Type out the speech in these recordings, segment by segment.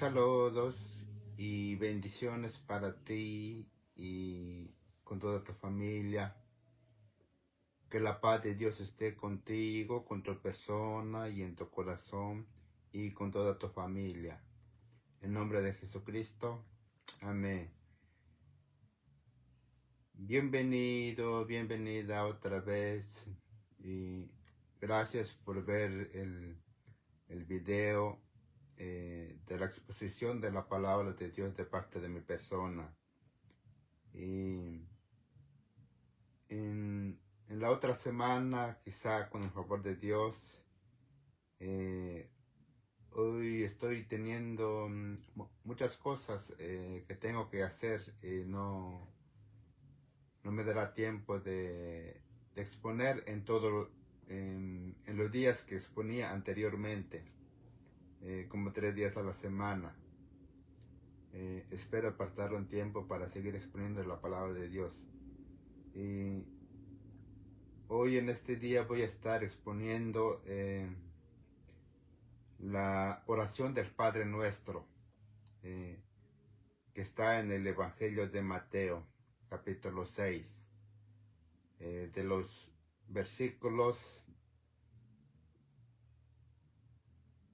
Saludos y bendiciones para ti y con toda tu familia. Que la paz de Dios esté contigo, con tu persona y en tu corazón y con toda tu familia. En nombre de Jesucristo. Amén. Bienvenido, bienvenida otra vez. Y gracias por ver el video de la exposición de la palabra de Dios de parte de mi persona. Y en la otra semana, quizá con el favor de Dios, hoy estoy teniendo muchas cosas que tengo que hacer. No me dará tiempo de exponer en los días que exponía anteriormente, como 3 días a la semana. Espero apartar un tiempo para seguir exponiendo la palabra de Dios. Y hoy en este día voy a estar exponiendo la oración del Padre Nuestro, que está en el Evangelio de Mateo, capítulo 6, de los versículos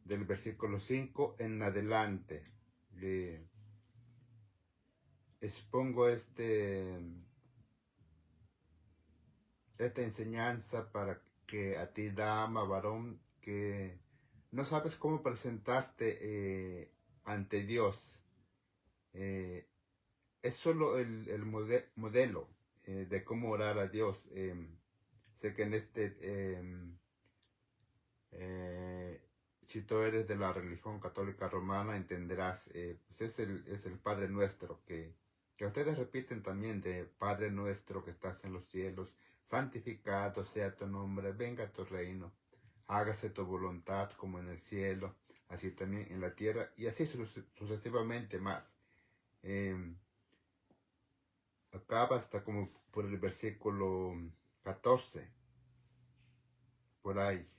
del versículo 5 en adelante. Expongo esta enseñanza para que a ti, dama, varón, que no sabes cómo presentarte ante Dios. Es solo el modelo de cómo orar a Dios. Sé que en si tú eres de la religión católica romana, entenderás, pues es el Padre Nuestro, que ustedes repiten también, de Padre Nuestro que estás en los cielos, santificado sea tu nombre, venga tu reino, hágase tu voluntad como en el cielo, así también en la tierra, y así sucesivamente más. Acaba hasta como por el versículo 14, por ahí,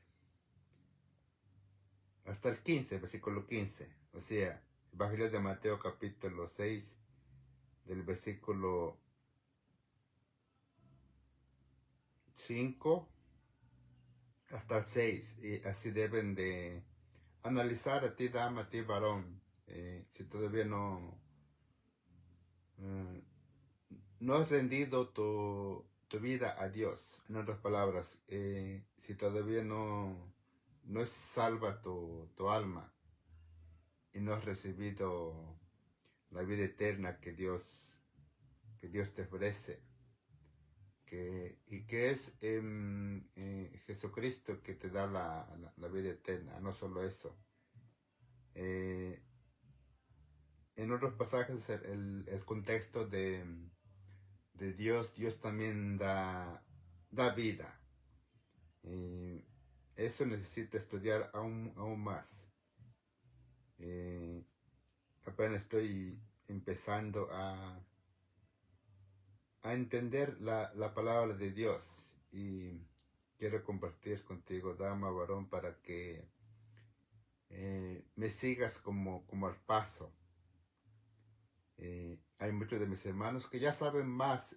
hasta el 15, versículo 15, o sea, Evangelio de Mateo capítulo 6, del versículo 5 hasta el 6, y así deben de analizar a ti, dama, a ti, varón, si todavía no has rendido tu vida a Dios. En otras palabras, si todavía no es salva tu alma y no has recibido la vida eterna que Dios te ofrece, y que es Jesucristo que te da la vida eterna, no solo eso. En otros pasajes el contexto de Dios también da vida. Eso necesito estudiar aún más. Apenas estoy empezando a entender la palabra de Dios, y quiero compartir contigo, dama, varón, para que me sigas como al paso. Hay muchos de mis hermanos que ya saben más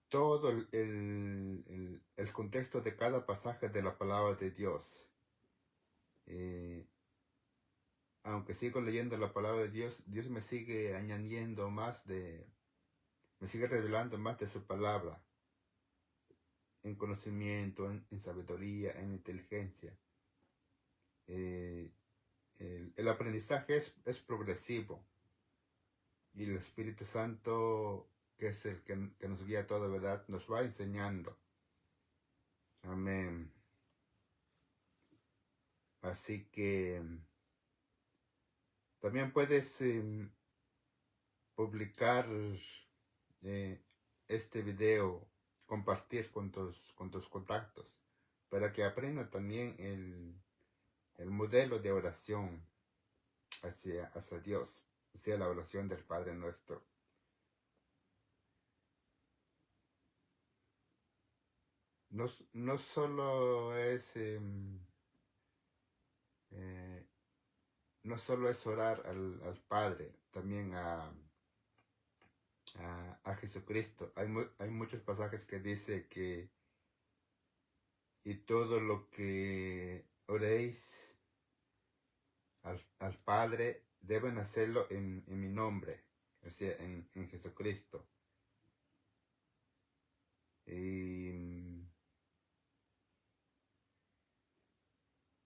todo el contexto de cada pasaje de la palabra de Dios. Aunque sigo leyendo la palabra de Dios, Dios me sigue añadiendo me sigue revelando más de su palabra, en conocimiento, en sabiduría, en inteligencia. El aprendizaje es progresivo, y el Espíritu Santo, que es el que nos guía a toda verdad, nos va enseñando. Amén. Así que también puedes publicar este video, compartir con tus contactos, para que aprendan también el modelo de oración hacia Dios, hacia la oración del Padre Nuestro. No solo es no solo es orar al Padre, también a Jesucristo. Hay muchos pasajes que dice que y todo lo que oréis al Padre deben hacerlo en mi nombre, o sea, en Jesucristo. Y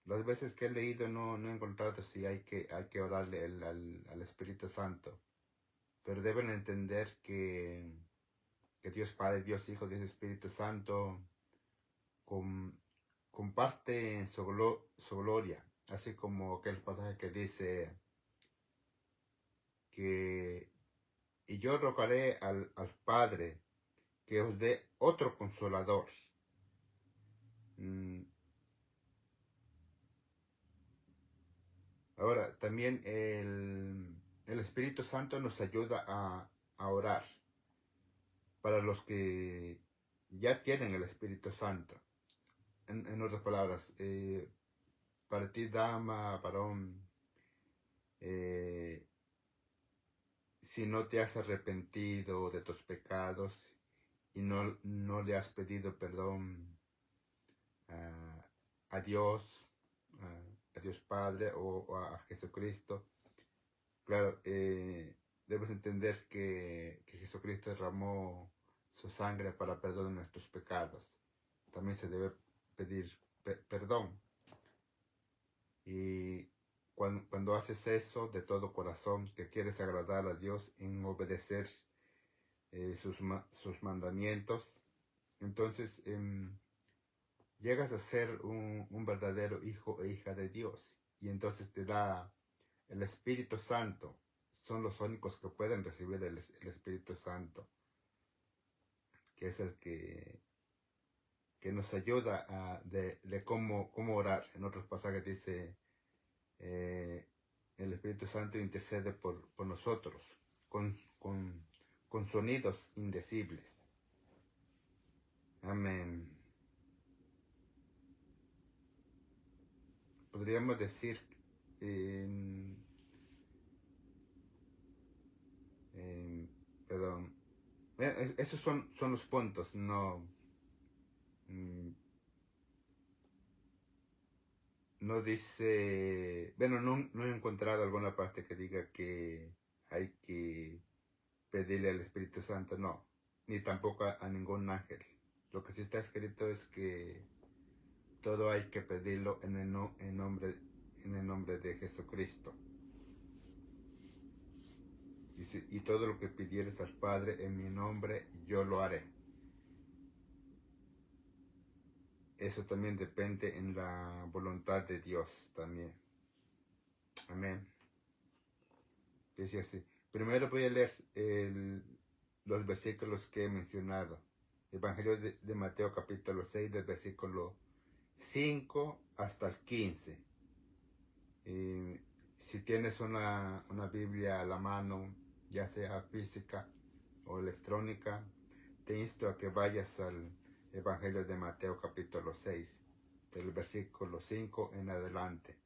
las veces que he leído no he encontrado si hay que orarle al Espíritu Santo. Pero deben entender que Dios Padre, Dios Hijo, Dios Espíritu Santo comparte su gloria. Así como aquel pasaje que dice que y yo rogaré al Padre que os dé otro consolador. Ahora, también el Espíritu Santo nos ayuda a orar para los que ya tienen el Espíritu Santo. En otras palabras, para ti, dama, varón, si no te has arrepentido de tus pecados y no le has pedido perdón a Dios, a Dios Padre o a Jesucristo, claro, debes entender que Jesucristo derramó su sangre para perdón de nuestros pecados. También se debe pedir perdón. Y cuando haces eso de todo corazón, que quieres agradar a Dios en obedecer sus mandamientos, entonces llegas a ser un verdadero hijo e hija de Dios. Y entonces te da el Espíritu Santo. Son los únicos que pueden recibir el Espíritu Santo, que es el que nos ayuda de cómo orar. En otros pasajes dice, el Espíritu Santo intercede por nosotros con sonidos indecibles. Amén. Podríamos decir, perdón, esos son los puntos, no dice, bueno, no he encontrado alguna parte que diga que hay que pedirle al Espíritu Santo, no, ni tampoco a ningún ángel. Lo que sí está escrito es que todo hay que pedirlo en el nombre de Jesucristo. Dice, y todo lo que pidieres al Padre en mi nombre, yo lo haré. Eso también depende en la voluntad de Dios también. Amén. Dice así. Primero voy a leer los versículos que he mencionado. Evangelio de Mateo capítulo 6, del versículo 5 hasta el 15. Si tienes una Biblia a la mano, ya sea física o electrónica, te insto a que vayas al Evangelio de Mateo capítulo 6, del versículo 5 en adelante.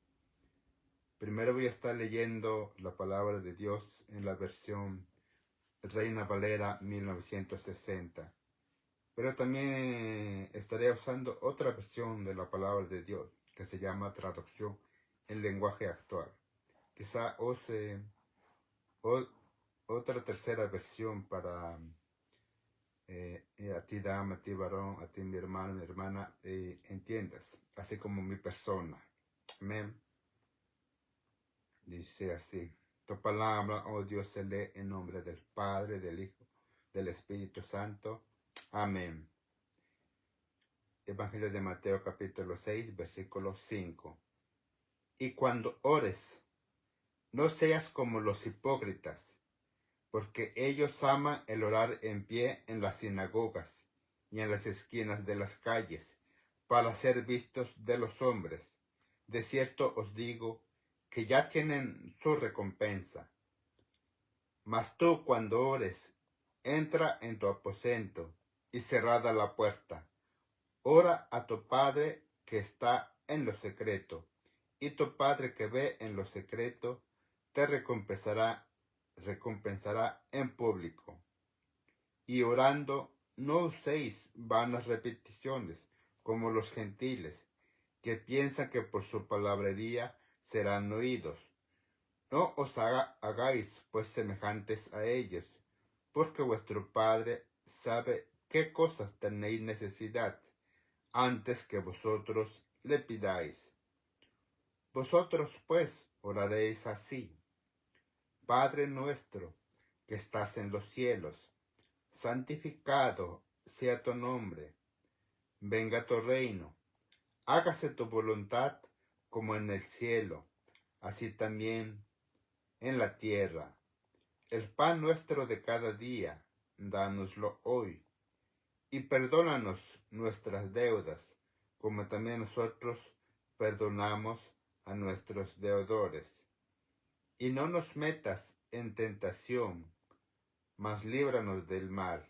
Primero voy a estar leyendo la palabra de Dios en la versión Reina Valera 1960. Pero también estaré usando otra versión de la palabra de Dios que se llama traducción en lenguaje actual. Quizá use otra tercera versión para a ti dama, a ti varón, a ti mi hermano, mi hermana, entiendas, así como mi persona. Amén. Dice así: tu palabra, oh Dios, se lee en nombre del Padre, del Hijo, del Espíritu Santo. Amén. Evangelio de Mateo capítulo 6, versículo 5. Y cuando ores, no seas como los hipócritas, porque ellos aman el orar en pie en las sinagogas y en las esquinas de las calles, para ser vistos de los hombres. De cierto os digo que ya tienen su recompensa. Mas tú, cuando ores, entra en tu aposento y cerrada la puerta, ora a tu Padre que está en lo secreto, y tu Padre que ve en lo secreto te recompensará en público. Y orando, no uséis vanas repeticiones, como los gentiles, que piensan que por su palabrería serán oídos. No os hagáis pues semejantes a ellos, porque vuestro Padre sabe qué cosas tenéis necesidad, antes que vosotros le pidáis. Vosotros pues oraréis así: Padre nuestro, que estás en los cielos, santificado sea tu nombre, venga tu reino, hágase tu voluntad como en el cielo, así también en la tierra. El pan nuestro de cada día, dánoslo hoy, y perdónanos nuestras deudas, como también nosotros perdonamos a nuestros deudores. Y no nos metas en tentación, mas líbranos del mal,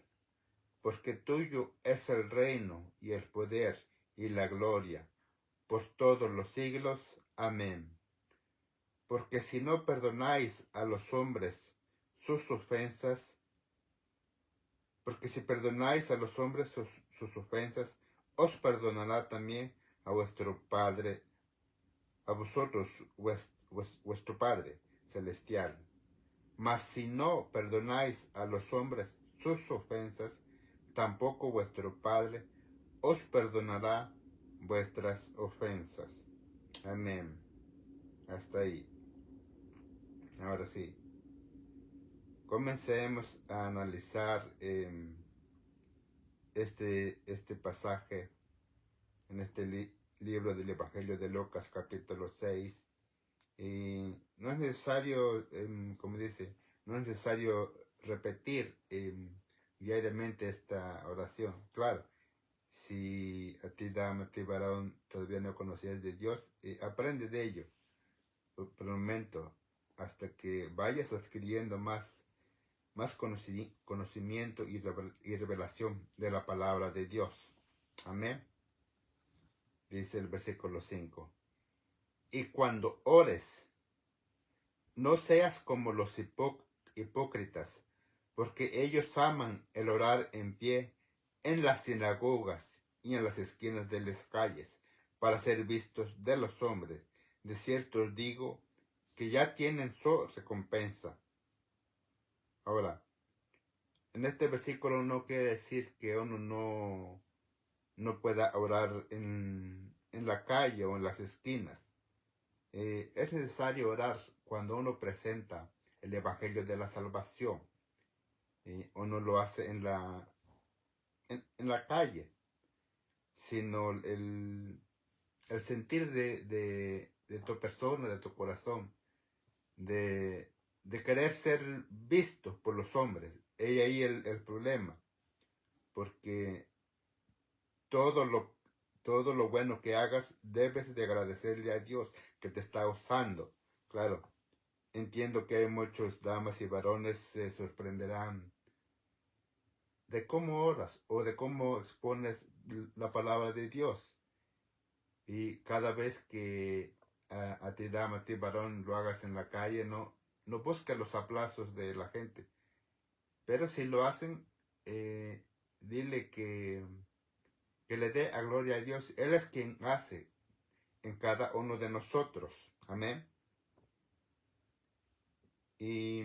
porque tuyo es el reino y el poder y la gloria, por todos los siglos. Amén. Porque si no perdonáis a los hombres sus ofensas, porque si perdonáis a los hombres sus ofensas, os perdonará también a vuestro Padre, a vosotros vuestro Padre celestial. Mas si no perdonáis a los hombres sus ofensas, tampoco vuestro Padre os perdonará vuestras ofensas. Amén. Hasta ahí. Ahora sí, comencemos a analizar este pasaje en este libro del Evangelio de Lucas, capítulo 6. Y no es necesario, como dice, no es necesario repetir diariamente esta oración. Claro, si a ti, dama, a ti, varón, todavía no conocías de Dios, aprende de ello por un momento, hasta que vayas adquiriendo más conocimiento y revelación de la palabra de Dios. Amén. Dice el versículo 5. Y cuando ores, no seas como los hipócritas, porque ellos aman el orar en pie en las sinagogas y en las esquinas de las calles, para ser vistos de los hombres. De cierto os digo que ya tienen su recompensa. Ahora, en este versículo no quiere decir que uno no pueda orar en la calle o en las esquinas. Es necesario orar cuando uno presenta el Evangelio de la Salvación. Uno lo hace en la calle, sino el sentir de tu persona, de tu corazón, de querer ser visto por los hombres. Y ahí el problema, porque todo lo bueno que hagas debes de agradecerle a Dios que te está usando. Claro, entiendo que hay muchos damas y varones se sorprenderán de cómo oras o de cómo expones la palabra de Dios. Y cada vez que a ti, dama, a ti, varón, lo hagas en la calle, no busques los aplausos de la gente. Pero si lo hacen, dile que le dé a gloria a Dios. Él es quien hace en cada uno de nosotros. Amén. Y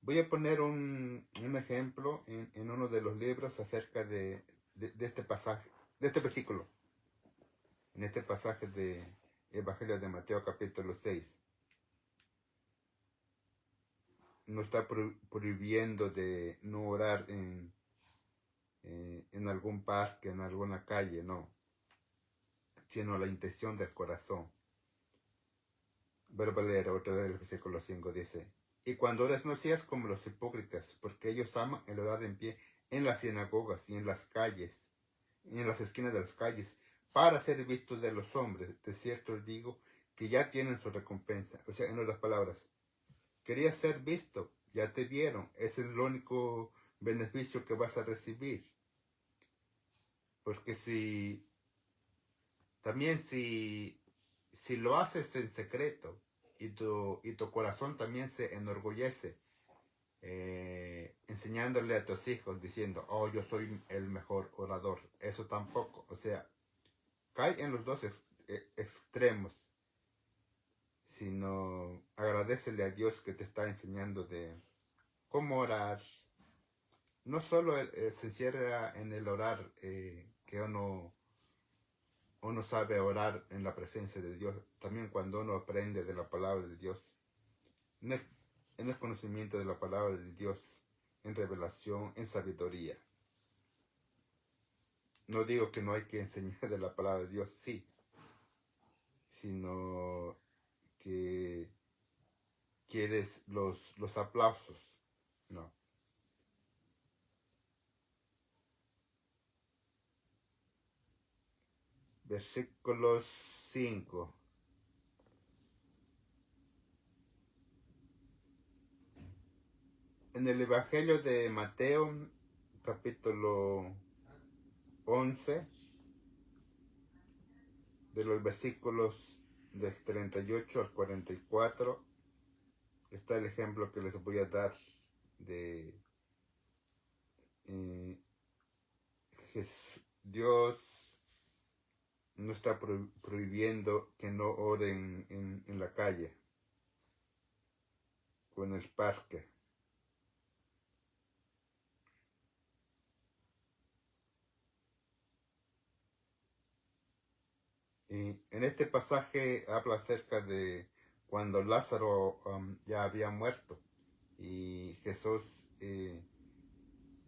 voy a poner un ejemplo en uno de los libros acerca de este pasaje, de este versículo. En este pasaje de Evangelio de Mateo capítulo 6. No está prohibiendo de no orar en algún parque, en alguna calle, no. Sino la intención del corazón. Vuelvo a leer otra vez el versículo 5, dice: Y cuando ores no seas como los hipócritas, porque ellos aman el orar en pie en las sinagogas y en las calles, y en las esquinas de las calles, para ser vistos de los hombres. De cierto os digo que ya tienen su recompensa. O sea, en otras palabras, querías ser visto, ya te vieron. Ese es el único beneficio que vas a recibir. Porque también si lo haces en secreto y tu corazón también se enorgullece, enseñándole a tus hijos diciendo, oh, yo soy el mejor orador, eso tampoco, o sea, cae en los dos extremos, sino agradecele a Dios que te está enseñando de cómo orar. No solo se encierra en el orar, que uno sabe orar en la presencia de Dios, también cuando uno aprende de la palabra de Dios, en el, en el conocimiento de la palabra de Dios, en revelación, en sabiduría. No digo que no hay que enseñar de la palabra de Dios, sí, sino que quieres los aplausos, no. Versículos 5. En el Evangelio de Mateo, capítulo 11, de los versículos del 38 al 44, está el ejemplo que les voy a dar de Dios no está prohibiendo que no oren en la calle o en el parque. Y en este pasaje habla acerca de cuando Lázaro ya había muerto y Jesús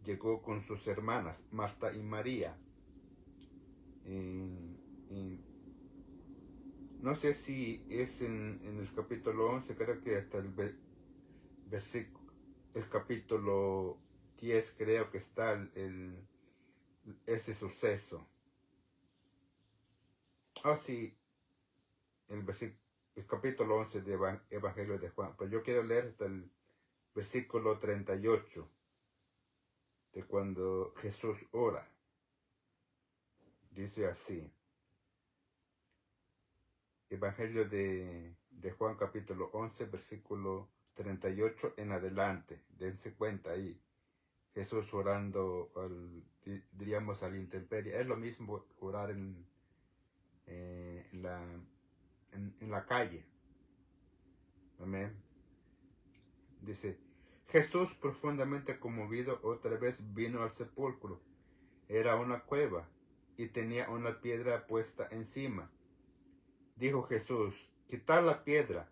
llegó con sus hermanas, Marta y María. Y no sé si es en el capítulo 11, creo que hasta el capítulo 10 creo que está ese suceso. Sí, el capítulo 11 de Evangelio de Juan, pero yo quiero leer hasta el versículo 38 de cuando Jesús ora. Dice así, Evangelio de Juan capítulo 11, versículo 38 en adelante. Dense cuenta ahí. Jesús orando, diríamos, al intemperie. Es lo mismo orar en la calle. Amén. Dice, Jesús, profundamente conmovido, otra vez vino al sepulcro. Era una cueva y tenía una piedra puesta encima. Dijo Jesús, quitad la piedra.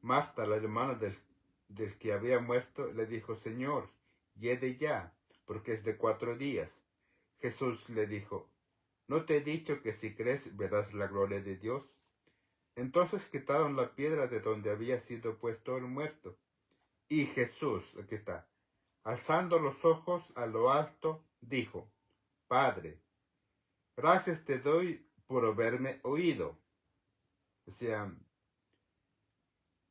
Marta, la hermana del que había muerto, le dijo, Señor, hiede ya, porque es de 4 días. Jesús le dijo, ¿no te he dicho que si crees verás la gloria de Dios? Entonces quitaron la piedra de donde había sido puesto el muerto. Y Jesús, aquí está, alzando los ojos a lo alto, dijo, Padre, gracias te doy por haberme oído. O sea,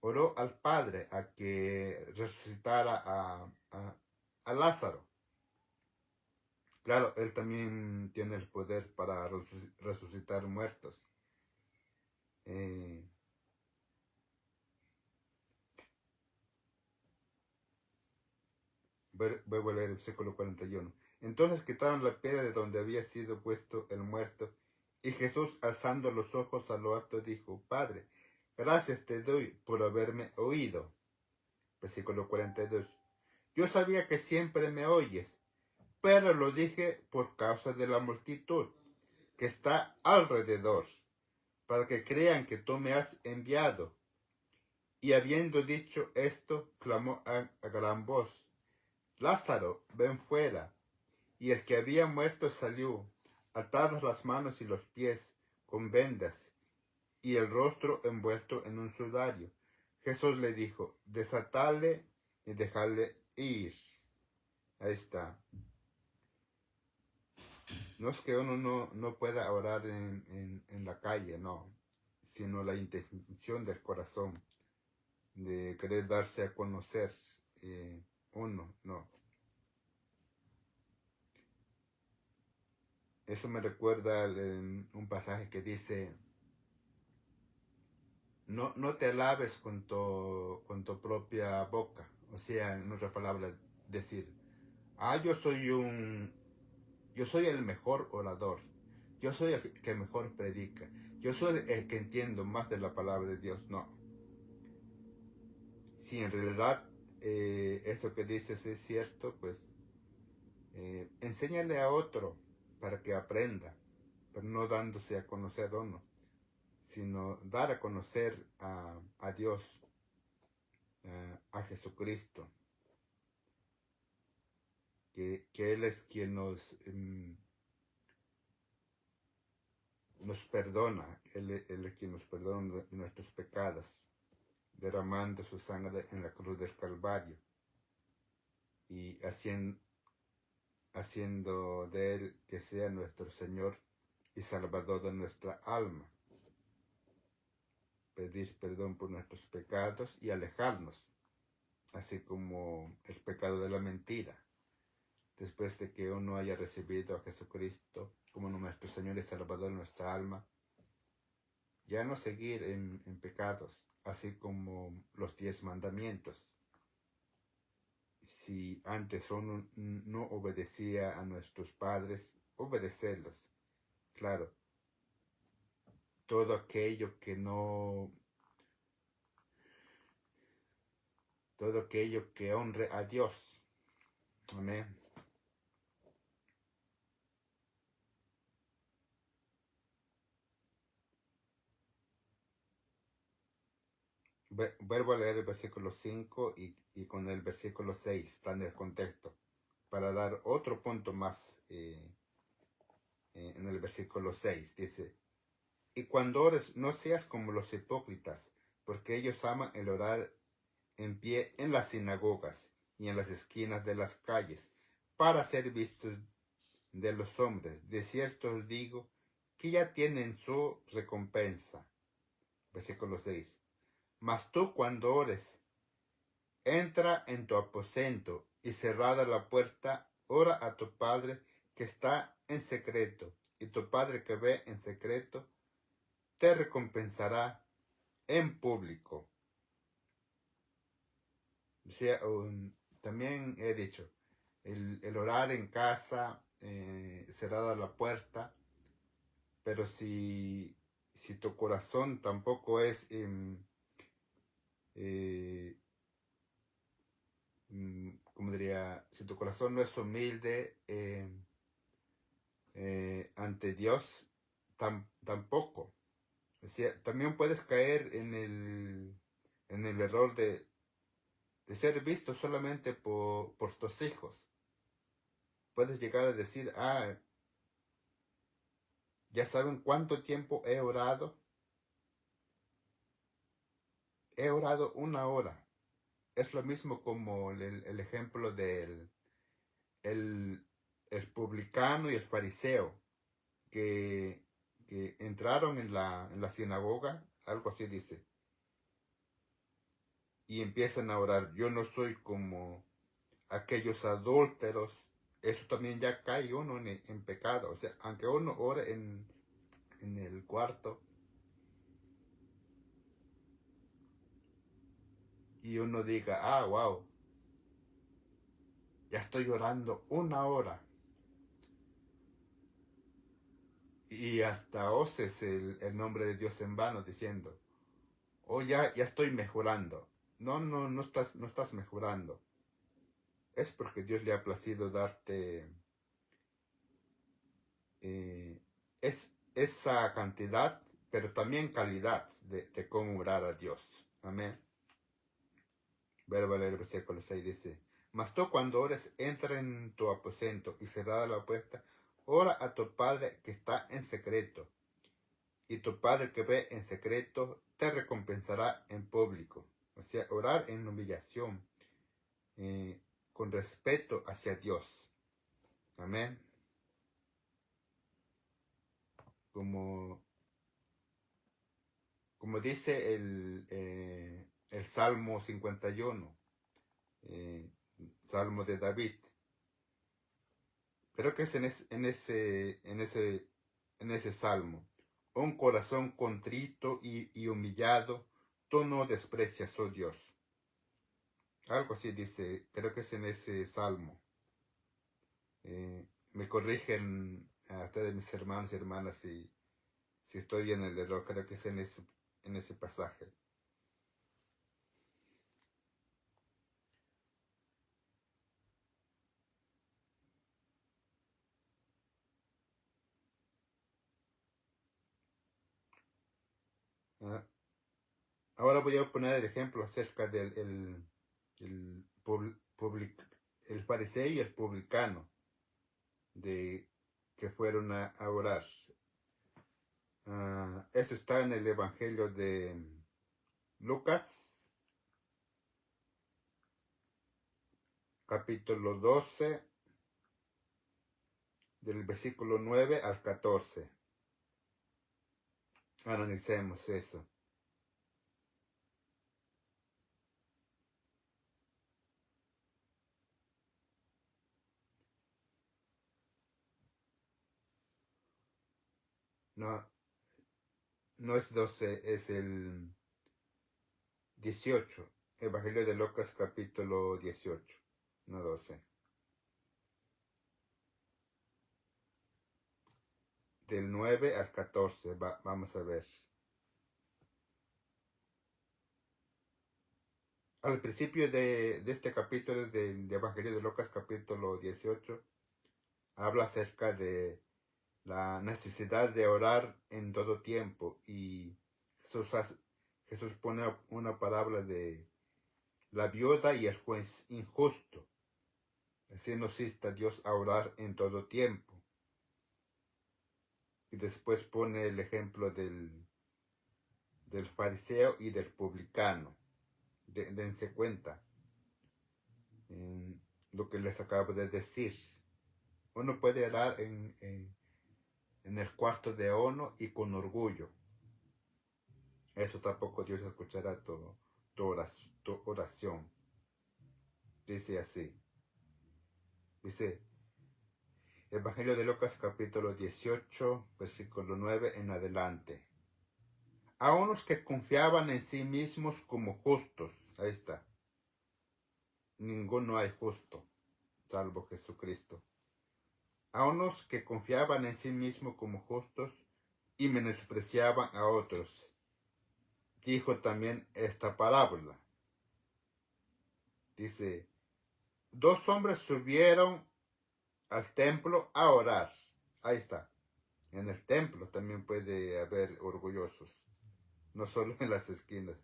oró al Padre a que resucitara a Lázaro. Claro, él también tiene el poder para resucitar muertos. Vuelvo a leer el versículo 41. Entonces quitaron la piedra de donde había sido puesto el muerto, y Jesús, alzando los ojos a lo alto, dijo, Padre, gracias te doy por haberme oído. Versículo 42. Yo sabía que siempre me oyes, pero lo dije por causa de la multitud que está alrededor, para que crean que tú me has enviado. Y habiendo dicho esto, clamó a gran voz, Lázaro, ven fuera. Y el que había muerto salió, atadas las manos y los pies con vendas, y el rostro envuelto en un sudario. Jesús le dijo, desatale y dejadle ir. Ahí está. No es que uno no pueda orar en la calle, no, sino la intención del corazón, de querer darse a conocer uno, no. eso me recuerda un pasaje que dice, no te alabes con tu propia boca. O sea, en otras palabras, decir, yo soy el mejor orador. Yo soy el que mejor predica. Yo soy el que entiendo más de la palabra de Dios. No. Si en realidad eso que dices es cierto, pues enséñale a otro para que aprenda, pero no dándose a conocer uno, sino dar a conocer a Dios, a Jesucristo, que Él es quien nos perdona, Él es quien nos perdona de nuestros pecados, derramando su sangre en la cruz del Calvario y haciendo de Él que sea nuestro Señor y Salvador de nuestra alma. Pedir perdón por nuestros pecados y alejarnos, así como el pecado de la mentira. Después de que uno haya recibido a Jesucristo como nuestro Señor y Salvador de nuestra alma, ya no seguir en pecados, así como los 10 mandamientos. Si antes uno no obedecía a nuestros padres, obedecerlos. Claro, todo aquello que honre a Dios. Amén. Vuelvo a leer el versículo 5 y con el versículo 6, está en el contexto, para dar otro punto más en el versículo 6. Dice, y cuando ores no seas como los hipócritas, porque ellos aman el orar en pie en las sinagogas y en las esquinas de las calles, para ser vistos de los hombres. De cierto os digo que ya tienen su recompensa. Versículo 6. Mas tú cuando ores, entra en tu aposento y cerrada la puerta, ora a tu Padre que está en secreto, y tu Padre que ve en secreto te recompensará en público. O sea, también he dicho, el orar en casa, cerrada la puerta, pero si tu corazón tampoco es como diría, si tu corazón no es humilde ante Dios, tampoco. O sea, también puedes caer en el error de ser visto solamente por tus hijos. Puedes llegar a decir, ya saben cuánto tiempo he orado. He orado 1 hora. Es lo mismo como el ejemplo del el publicano y el fariseo que entraron en la sinagoga, algo así dice, y empiezan a orar. Yo no soy como aquellos adúlteros. Eso también ya cae uno en pecado. O sea, aunque uno ore en el cuarto y uno diga, wow, ya estoy orando 1 hora. Y hasta oses el nombre de Dios en vano diciendo, ya estoy mejorando. No estás mejorando. Es porque Dios le ha placido darte esa cantidad, pero también calidad de cómo orar a Dios. Amén. Verbo el versículo 6 dice, mas tú cuando ores, entra en tu aposento y cerrada la puerta, ora a tu Padre que está en secreto, y tu Padre que ve en secreto te recompensará en público. O sea, orar en humillación, con respeto hacia Dios. Amén. Como dice el Salmo 51, Salmo de David. Creo que es en ese salmo. Un corazón contrito y humillado, tú no desprecias, oh Dios. Algo así dice, creo que es en ese salmo. Me corrigen a ustedes, mis hermanos y hermanas, si estoy en el error. Creo que es en ese pasaje. Ah, Ahora voy a poner el ejemplo acerca del el, el fariseo y el publicano que fueron a orar. Eso está en el Evangelio de Lucas, capítulo 12, del versículo 9 al 14. Analicemos eso. No, no es 12, es el 18. Evangelio de Lucas, capítulo 18, no 12. Del 9 al 14, vamos a ver. Al principio de este capítulo del Evangelio de Lucas, capítulo 18, habla acerca de la necesidad de orar en todo tiempo, y Jesús pone una parábola de la viuda y el juez injusto. Así nos insta Dios a orar en todo tiempo. Y después pone el ejemplo del fariseo y del publicano. Dense cuenta en lo que les acabo de decir. Uno puede orar en el cuarto de uno y con orgullo. Eso tampoco Dios escuchará tu oración. Dice así. Dice, Evangelio de Lucas, capítulo 18, versículo 9 en adelante. A unos que confiaban en sí mismos como justos. Ahí está. Ninguno hay justo, salvo Jesucristo. A unos que confiaban en sí mismos como justos y menospreciaban a otros, dijo también esta parábola. Dice, 2 hombres subieron al templo a orar. Ahí está. En el templo también puede haber orgullosos, no solo en las esquinas.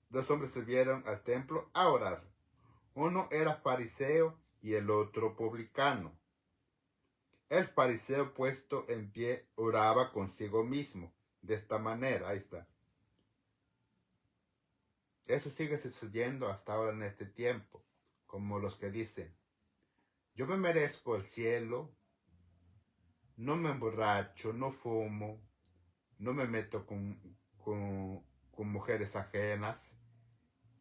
2 hombres subieron al templo a orar. Uno era fariseo y el otro publicano. El fariseo, puesto en pie, oraba consigo mismo de esta manera. Ahí está. Eso sigue sucediendo hasta ahora en este tiempo, como los que dicen, yo me merezco el cielo, no me emborracho, no fumo, no me meto con mujeres ajenas,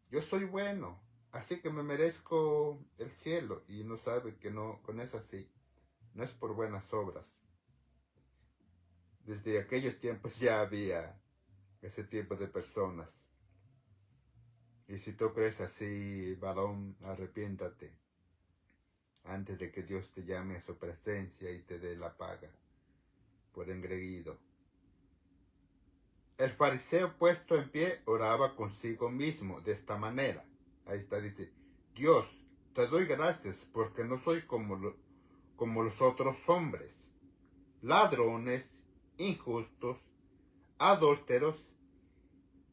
yo soy bueno, así que me merezco el cielo. Y no sabe que no es así, no es por buenas obras. Desde aquellos tiempos ya había ese tipo de personas. Y si tú crees así, varón, arrepiéntate antes de que Dios te llame a su presencia y te dé la paga por engreído. El fariseo, puesto en pie, oraba consigo mismo de esta manera. Ahí está, dice, Dios, te doy gracias porque no soy como los otros hombres, ladrones, injustos, adúlteros,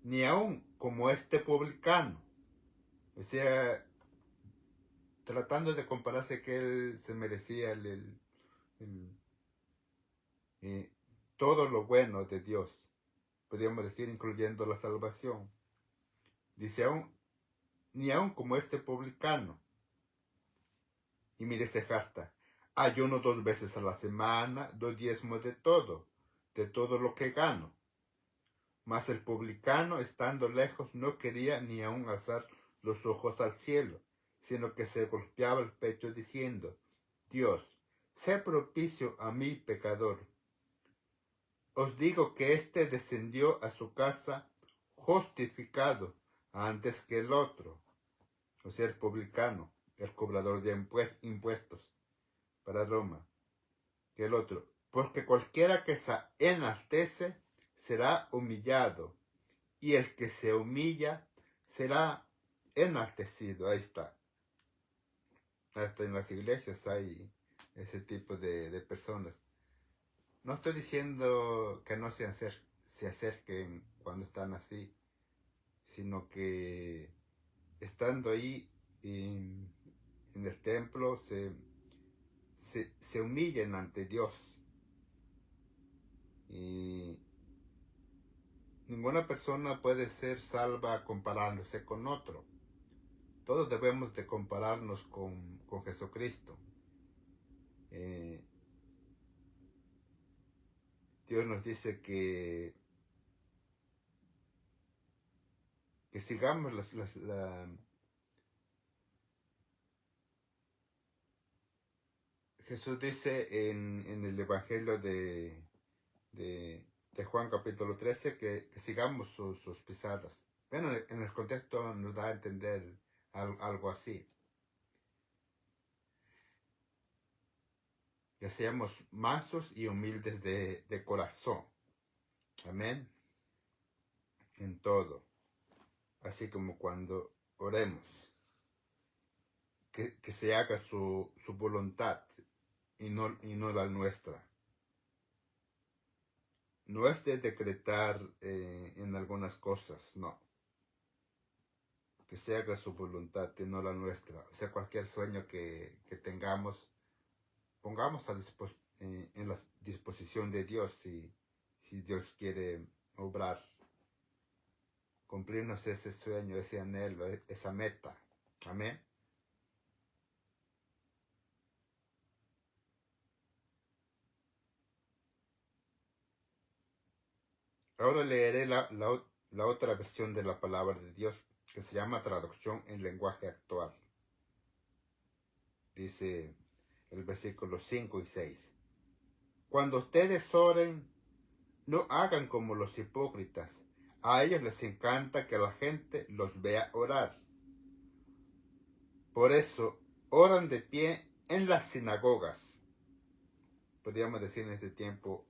ni aun como este publicano. O sea, tratando de compararse que él se merecía todo lo bueno de Dios, podríamos decir, incluyendo la salvación. Dice, ni aun como este publicano. Y mire, se jacta, ayuno 2 veces a la semana, doy diezmo de todo lo que gano. Mas el publicano, estando lejos, no quería ni aun alzar los ojos al cielo, sino que se golpeaba el pecho diciendo, Dios, sé propicio a mí, pecador. Os digo que éste descendió a su casa justificado antes que el otro, o sea, el publicano, el cobrador de impuestos para Roma, que el otro. Porque cualquiera que se enaltece será humillado, y el que se humilla será enaltecido. Ahí está. Hasta en las iglesias hay ese tipo de personas. No estoy diciendo que no se acerquen cuando están así, sino que estando ahí en el templo se humillen ante Dios. Y ninguna persona puede ser salva comparándose con otro. Todos debemos de compararnos con Jesucristo. Dios nos dice que sigamos Jesús dice en el Evangelio de Juan capítulo 13 que sigamos sus pisadas. Bueno, en el contexto nos da a entender algo así. Que seamos mansos y humildes de corazón. Amén. En todo. Así como cuando oremos. Que se haga su voluntad y no la nuestra. No es de decretar en algunas cosas, no. Que se haga su voluntad y no la nuestra. O sea, cualquier sueño que tengamos, pongamos en la disposición de Dios si Dios quiere obrar, cumplirnos ese sueño, ese anhelo, esa meta. Amén. Ahora leeré la otra versión de la palabra de Dios, que se llama traducción en lenguaje actual. Dice el versículo 5 y 6. Cuando ustedes oren, no hagan como los hipócritas. A ellos les encanta que la gente los vea orar. Por eso oran de pie en las sinagogas. Podríamos decir en este tiempo,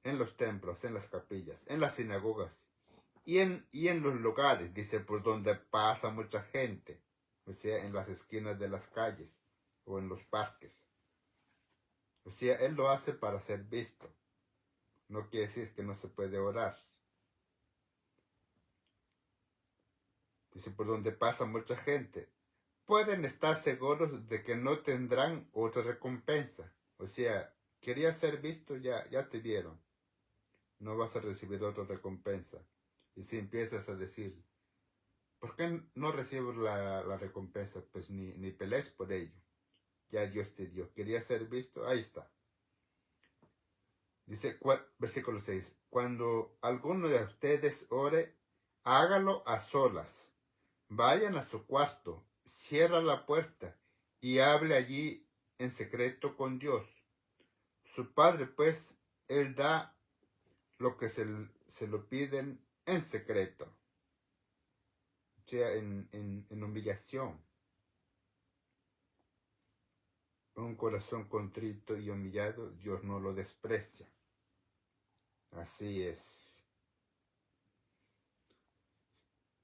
en los templos, en las capillas, en las sinagogas y en los lugares, dice, por donde pasa mucha gente, o sea, en las esquinas de las calles o en los parques. O sea, él lo hace para ser visto. No quiere decir que no se puede orar. Dice, por donde pasa mucha gente. Pueden estar seguros de que no tendrán otra recompensa. O sea, querías ser visto, ya te vieron. No vas a recibir otra recompensa. Y si empiezas a decir, ¿por qué no recibo la recompensa? Pues ni pelees por ello. Ya Dios te dio. ¿Querías ser visto? Ahí está. Dice, versículo 6. Cuando alguno de ustedes ore, hágalo a solas. Vayan a su cuarto, cierra la puerta y hable allí en secreto con Dios. Su Padre, pues, Él da lo que se lo piden en secreto. O sea, en humillación. Un corazón contrito y humillado, Dios no lo desprecia. Así es.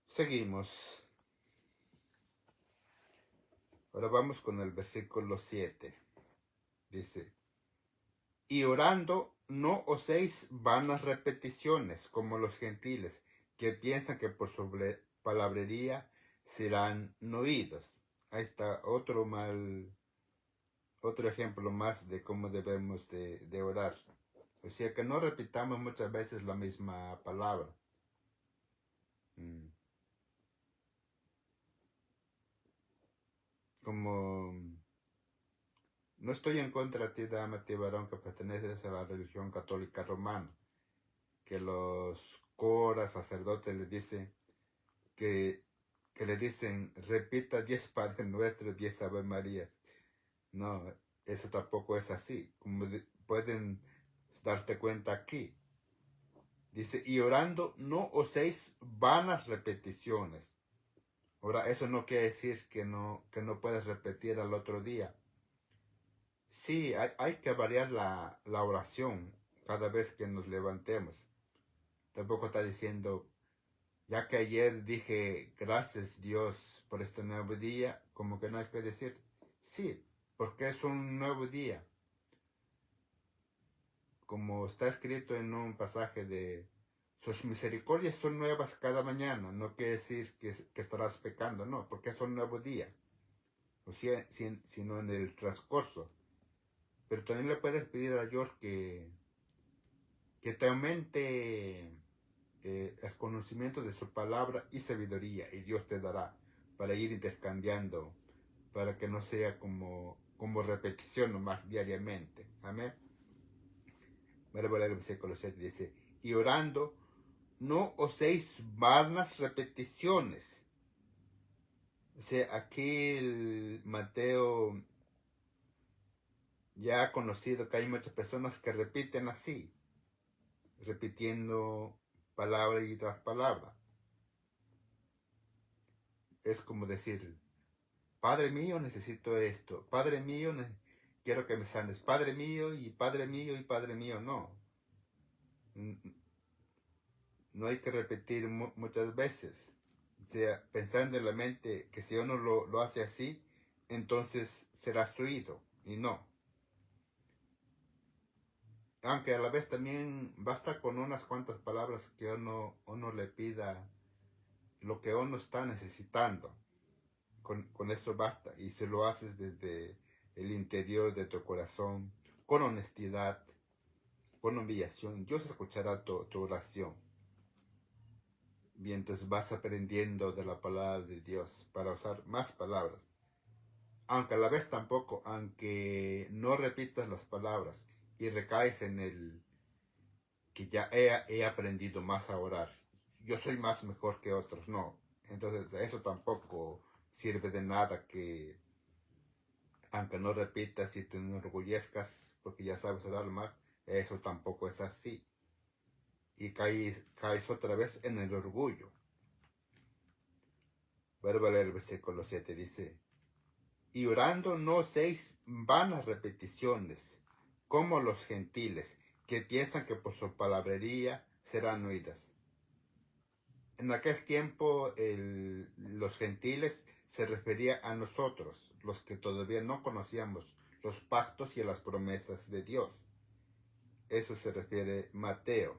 Seguimos. Ahora vamos con el versículo 7. Dice, y orando no oséis vanas repeticiones como los gentiles, que piensan que por su palabrería serán oídos. Ahí está otro ejemplo más de cómo debemos de orar. O sea, que no repitamos muchas veces la misma palabra. Como no estoy en contra de ti, dama, ti varón, que perteneces a la religión católica romana, que los curas, sacerdotes le dicen que le dicen, repita 10 Padres Nuestros, 10 Ave Marías. No, eso tampoco es así. Como pueden darte cuenta aquí. Dice, y orando no uséis vanas repeticiones. Ahora, eso no quiere decir que no puedes repetir al otro día. Sí, hay que variar la oración cada vez que nos levantemos. Tampoco está diciendo, ya que ayer dije gracias Dios por este nuevo día, como que no hay que decir, sí, porque es un nuevo día. Como está escrito en un pasaje de sus misericordias son nuevas cada mañana, no quiere decir que estarás pecando, no, porque es un nuevo día, o sea, sino en el transcurso. Pero también le puedes pedir a Dios que te aumente el conocimiento de su palabra y sabiduría, y Dios te dará para ir intercambiando, para que no sea como repetición nomás diariamente. Amén. Voy a leer el versículo 7, dice, y orando, no oséis vanas repeticiones. O sea, aquí el Mateo ya ha conocido que hay muchas personas que repiten así, repitiendo palabra y tras palabra. Es como decir, Padre mío, necesito esto. Padre mío, quiero que me sanes. Padre mío y Padre mío y Padre mío. No. No hay que repetir muchas veces. O sea, pensando en la mente que si uno lo hace así, entonces será oído. Y no. Aunque a la vez también basta con unas cuantas palabras que uno le pida lo que uno está necesitando. Con eso basta. Y si lo haces desde el interior de tu corazón, con honestidad, con humillación, Dios escuchará tu oración. Mientras vas aprendiendo de la palabra de Dios para usar más palabras. Aunque a la vez tampoco, aunque no repitas las palabras y recaes en el que ya he aprendido más a orar. Yo soy más mejor que otros, no. Entonces eso tampoco sirve de nada que, aunque no repitas y te enorgullezcas porque ya sabes orar más, eso tampoco es así. Y caes otra vez en el orgullo. Vuelvo a leer el versículo 7, dice, y orando no seis vanas repeticiones, como los gentiles, que piensan que por su palabrería serán oídas. En aquel tiempo los gentiles se refería a nosotros, los que todavía no conocíamos los pactos y las promesas de Dios. Eso se refiere Mateo.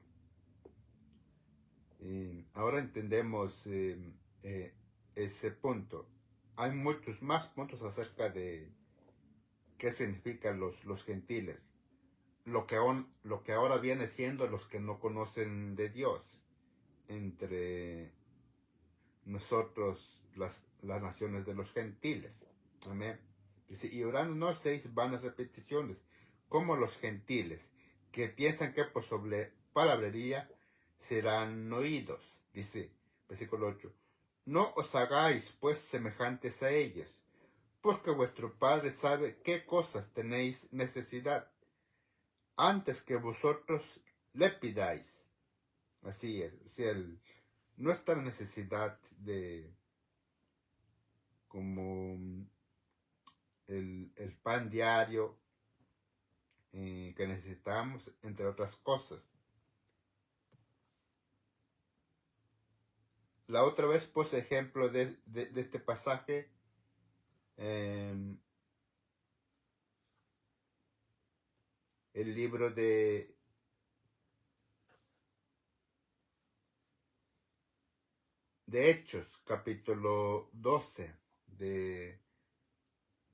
Ahora entendemos ese punto. Hay muchos más puntos acerca de qué significan los gentiles. Lo que ahora viene siendo los que no conocen de Dios. Entre nosotros, las naciones de los gentiles. Amén. Dice, y orando no seis vanas repeticiones, como los gentiles, que piensan que por sobre palabrería serán oídos. Dice, versículo 8, no os hagáis pues semejantes a ellos, porque vuestro Padre sabe qué cosas tenéis necesidad, antes que vosotros le pidáis. Así es, o sea, nuestra necesidad de como el pan diario que necesitamos, entre otras cosas. La otra vez puse ejemplo de este pasaje el libro de Hechos, capítulo 12, de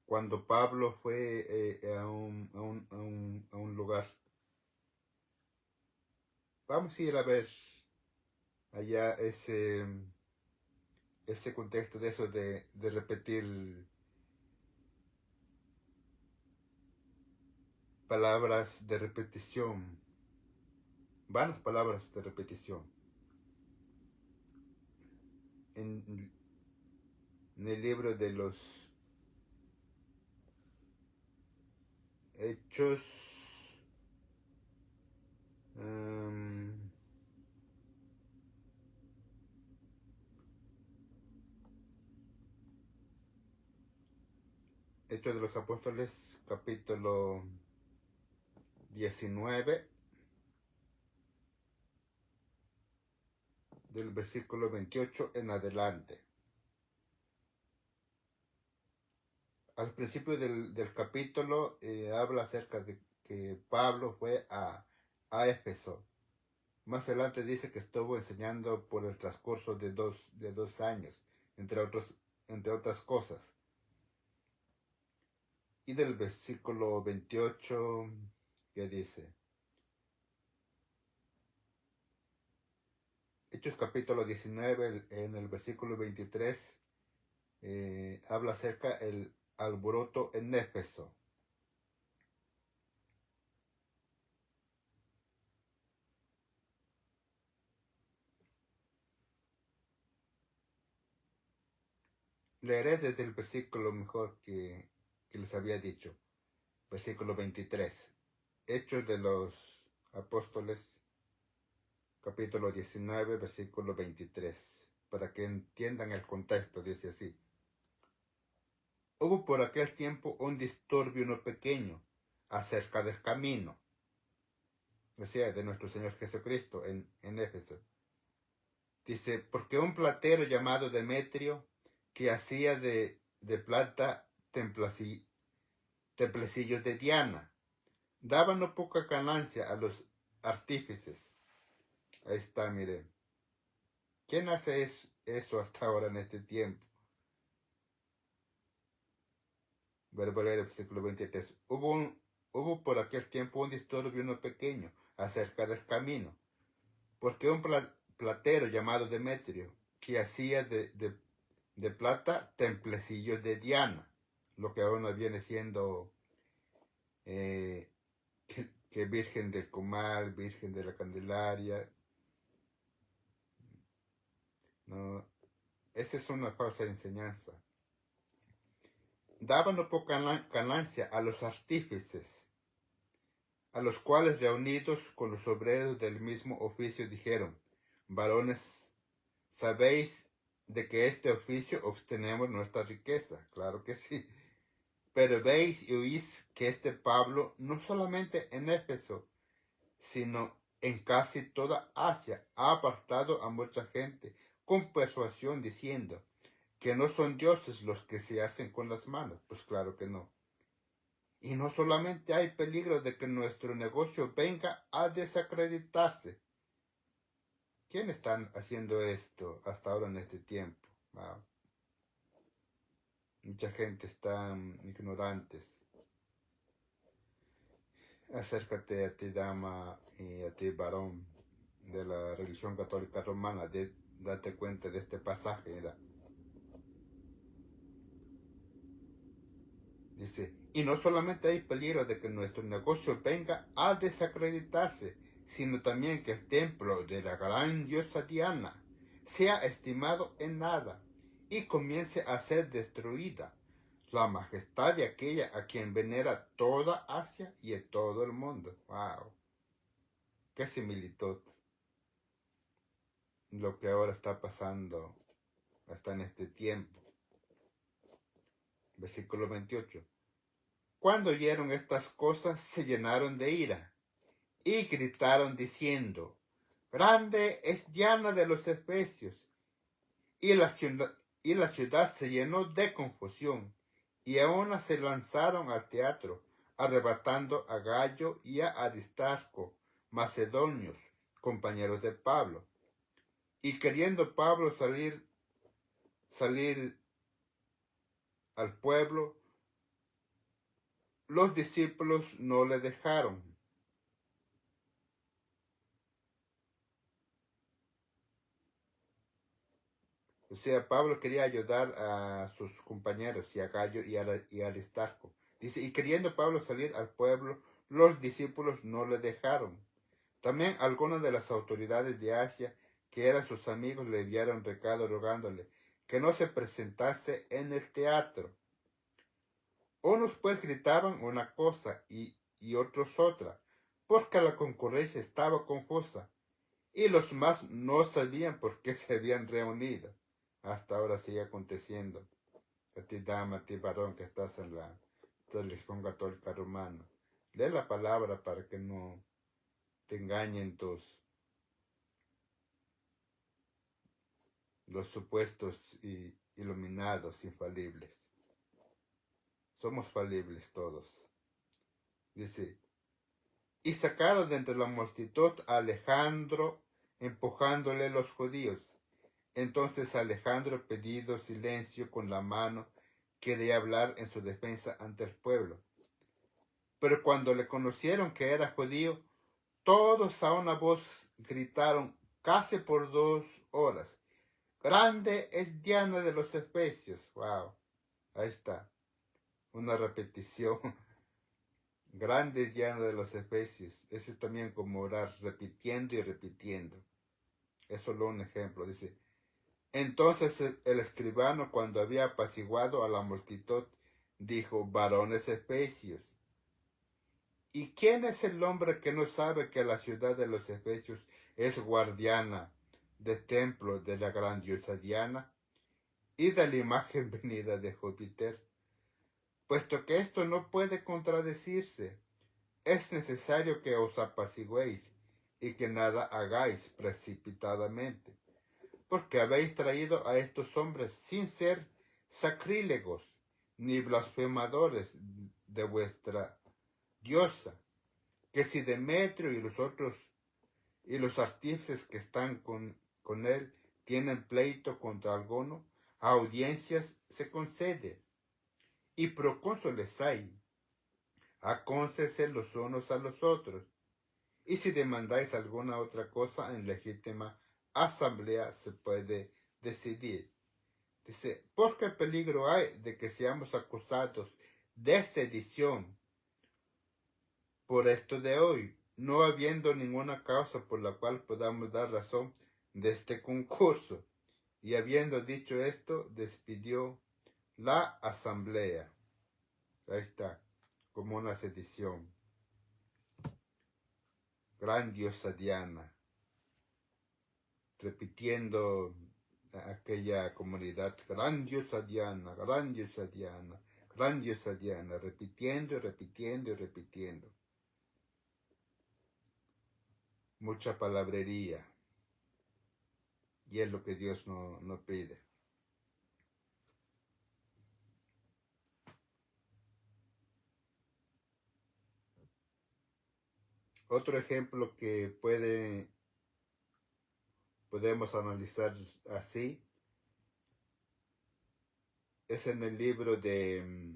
cuando Pablo fue a un lugar. Vamos a ir a ver allá ese contexto de eso de repetir palabras de repetición, vanas palabras de repetición. En el libro de los Hechos. um, Hechos de los Apóstoles, capítulo 19, del versículo 28 en adelante. Al principio del capítulo habla acerca de que Pablo fue a Éfeso. Más adelante dice que estuvo enseñando por el transcurso de dos años, entre otras cosas. Y del versículo 28, ¿qué dice? Hechos capítulo 19, en el versículo 23, habla acerca del alboroto en Éfeso. Leeré desde el versículo mejor que les había dicho. Versículo 23. Hechos de los Apóstoles, capítulo 19, versículo 23. Para que entiendan el contexto, dice así. Hubo por aquel tiempo un disturbio no pequeño acerca del camino, o sea, de nuestro Señor Jesucristo en Éfeso. Dice, porque un platero llamado Demetrio, que hacía de plata templecillos de Diana, daba no poca ganancia a los artífices. Ahí está, miren. ¿Quién hace eso hasta ahora en este tiempo? Verbo leer el versículo 23. Hubo por aquel tiempo un disturbio no pequeño acerca del camino, porque un platero llamado Demetrio, que hacía de plata templecillos de Diana, lo que ahora viene siendo que Virgen del Comal, Virgen de la Candelaria. No, esa es una falsa enseñanza. Daba no poca ganancia a los artífices, a los cuales reunidos con los obreros del mismo oficio dijeron, varones, ¿sabéis de que este oficio obtenemos nuestra riqueza? Claro que sí. Pero veis y oís que este Pablo, no solamente en Éfeso, sino en casi toda Asia, ha apartado a mucha gente con persuasión diciendo que no son dioses los que se hacen con las manos. Pues claro que no. Y no solamente hay peligro de que nuestro negocio venga a desacreditarse. ¿Quién están haciendo esto hasta ahora en este tiempo? Wow. Mucha gente está ignorantes. Acércate a ti, dama, y a ti, varón de la religión católica romana. Date cuenta de este pasaje. Mira. Dice, y no solamente hay peligro de que nuestro negocio venga a desacreditarse, sino también que el templo de la gran diosa Diana sea estimado en nada y comience a ser destruida la majestad de aquella a quien venera toda Asia y en todo el mundo. ¡Wow! ¡Qué similitud! Lo que ahora está pasando hasta en este tiempo. Versículo 28. Cuando oyeron estas cosas, se llenaron de ira y gritaron diciendo, grande es Diana de los Efesios. Y la ciudad se llenó de confusión, y aún se lanzaron al teatro, arrebatando a Gallo y a Aristarco, macedonios, compañeros de Pablo. Y queriendo Pablo salir al pueblo, los discípulos no le dejaron. O sea, Pablo quería ayudar a sus compañeros, y a Gallo y a Aristarco. Dice, y queriendo Pablo salir al pueblo, los discípulos no le dejaron. También algunas de las autoridades de Asia, que eran sus amigos, le enviaron recado rogándole que no se presentase en el teatro. Unos pues gritaban una cosa y otros otra, porque la concurrencia estaba confusa, y los más no sabían por qué se habían reunido. Hasta ahora sigue aconteciendo. A ti dama, a ti varón que estás en la religión católica romana. Lee la palabra para que no te engañen los supuestos iluminados infalibles. Somos falibles todos. Dice, y sacaron de entre la multitud a Alejandro, empujándole los judíos. Entonces Alejandro, pedido silencio con la mano, quería hablar en su defensa ante el pueblo. Pero cuando le conocieron que era judío, todos a una voz gritaron casi por 2 horas. Grande es Diana de los Efesios. Wow, ahí está. Una repetición. Grande es Diana de los Efesios. Ese es también como orar, repitiendo y repitiendo. Es solo un ejemplo. Dice, entonces el escribano, cuando había apaciguado a la multitud, dijo, varones efesios, ¿y quién es el hombre que no sabe que la ciudad de los efesios es guardiana del templo de la gran diosa Diana y de la imagen venida de Júpiter? Puesto que esto no puede contradecirse, es necesario que os apaciguéis y que nada hagáis precipitadamente, porque habéis traído a estos hombres sin ser sacrílegos ni blasfemadores de vuestra diosa, que si Demetrio y los otros y los artífices que están con él tienen pleito contra alguno, a audiencias se concede, y procónsules hay, acóncense los unos a los otros, y si demandáis alguna otra cosa en legítima asamblea se puede decidir. Dice, porque peligro hay de que seamos acusados de sedición por esto de hoy, no habiendo ninguna causa por la cual podamos dar razón de este concurso. Y habiendo dicho esto, despidió la asamblea. Ahí está, como una sedición. Gran diosa Diana, repitiendo aquella comunidad, gran diosa Diana, gran diosa Diana, gran diosa Diana, repitiendo y repitiendo y repitiendo. Mucha palabrería. Y es lo que Dios no pide. Otro ejemplo que podemos analizar así es en el libro de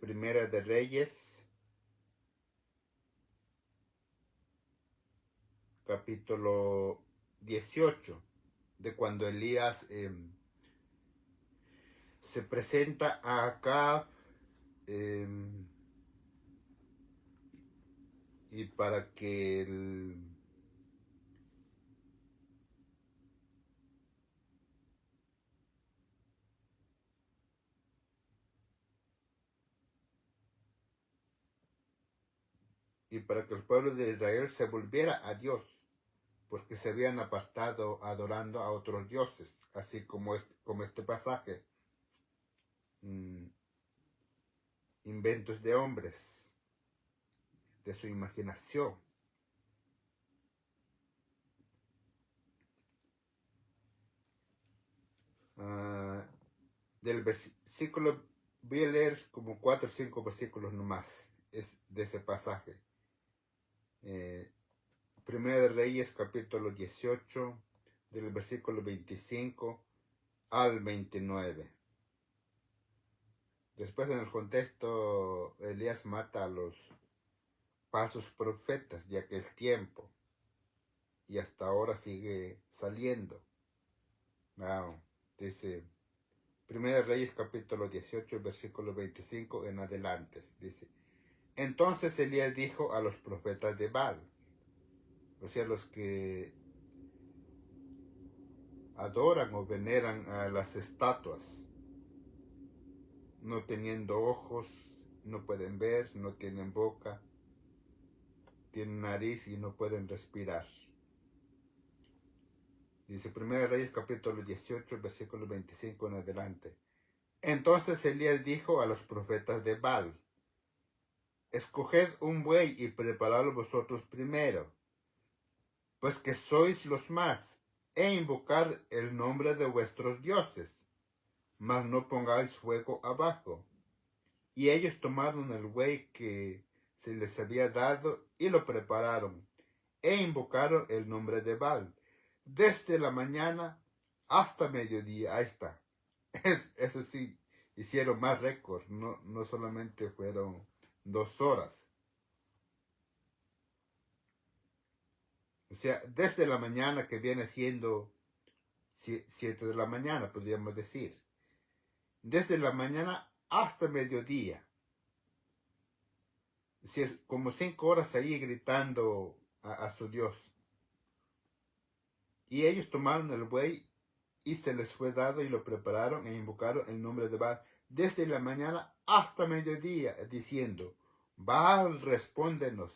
Primera de Reyes, capítulo 18, de cuando Elías se presenta a Acab y para que el pueblo de Israel se volviera a Dios, porque se habían apartado adorando a otros dioses, así como este pasaje. Inventos de hombres, de su imaginación. Del versículo, voy a leer como 4 o 5 versículos nomás de ese pasaje. Primera de Reyes, capítulo 18, del versículo 25 al 29. Después, en el contexto, Elías mata a los falsos profetas de aquel tiempo y hasta ahora sigue saliendo. Dice Primera de Reyes, capítulo 18, versículo 25 en adelante. Dice, entonces Elías dijo a los profetas de Baal, o sea, los que adoran o veneran a las estatuas, no teniendo ojos, no pueden ver, no tienen boca, tienen nariz y no pueden respirar. Dice 1 Reyes capítulo 18, versículo 25 en adelante. Entonces Elías dijo a los profetas de Baal: escoged un buey y preparadlo vosotros primero, pues que sois los más, e invocar el nombre de vuestros dioses, mas no pongáis fuego abajo. Y ellos tomaron el buey que se les había dado y lo prepararon, e invocaron el nombre de Baal, desde la mañana hasta mediodía. Ahí está. Eso sí, hicieron más récords, no solamente fueron 2 horas. O sea, desde la mañana, que viene siendo 7 de la mañana, podríamos decir. Desde la mañana hasta mediodía. O sea, es como 5 horas ahí gritando a su Dios. Y ellos tomaron el buey y se les fue dado y lo prepararon e invocaron el nombre de Baal desde la mañana hasta mediodía, diciendo: Baal, respóndenos.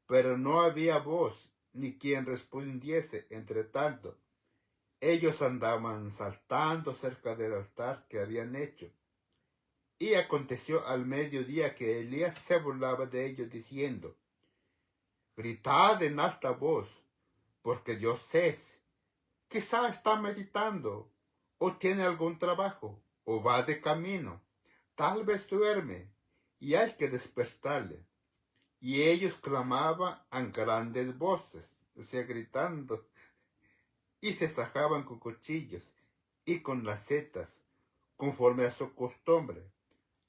Pero no había voz ni quien respondiese. Entre tanto, ellos andaban saltando cerca del altar que habían hecho. Y aconteció al mediodía que Elías se burlaba de ellos, diciendo: gritad en alta voz, porque Dios es. Quizá está meditando, o tiene algún trabajo, o va de camino. Tal vez duerme, y hay que despertarle. Y ellos clamaban a grandes voces, o sea, gritando, y se sajaban con cuchillos y con lacetas, conforme a su costumbre,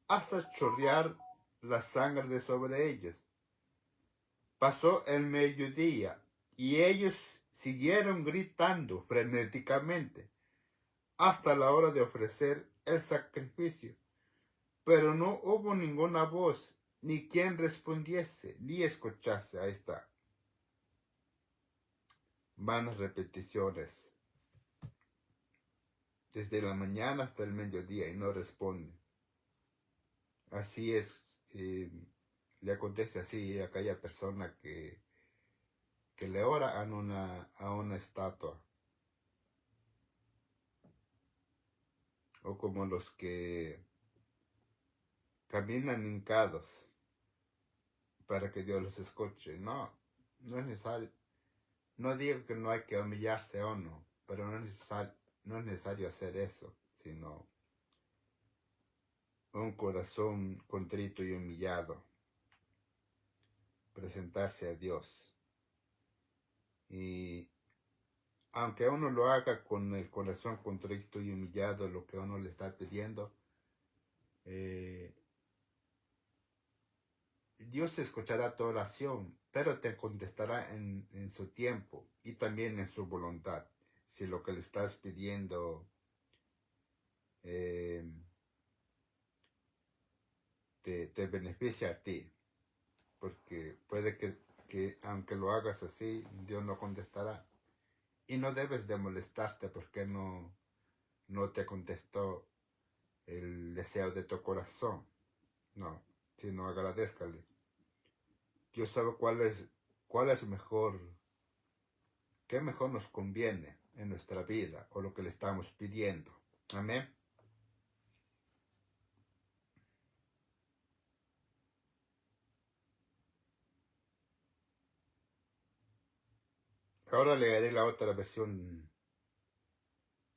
hasta chorrear la sangre de sobre ellos. Pasó el mediodía, y ellos siguieron gritando frenéticamente hasta la hora de ofrecer el sacrificio. Pero no hubo ninguna voz, ni quien respondiese, ni escuchase. Ahí está. Vanas repeticiones. Desde la mañana hasta el mediodía y no responde. Así es, le acontece así a aquella persona que le ora a una estatua. O como los que caminan hincados para que Dios los escuche. No, no es necesario. No digo que no hay que humillarse o no, pero no es necesario hacer eso, sino un corazón contrito y humillado, presentarse a Dios. Y aunque uno lo haga con el corazón contrito y humillado, lo que uno le está pidiendo, Dios escuchará tu oración, pero te contestará en su tiempo y también en su voluntad. Si lo que le estás pidiendo te beneficia a ti. Porque puede que aunque lo hagas así, Dios no contestará. Y no debes de molestarte porque no te contestó el deseo de tu corazón. No, sino agradézcale. Dios sabe cuál es mejor, qué mejor nos conviene en nuestra vida o lo que le estamos pidiendo. Amén. Ahora leeré la otra versión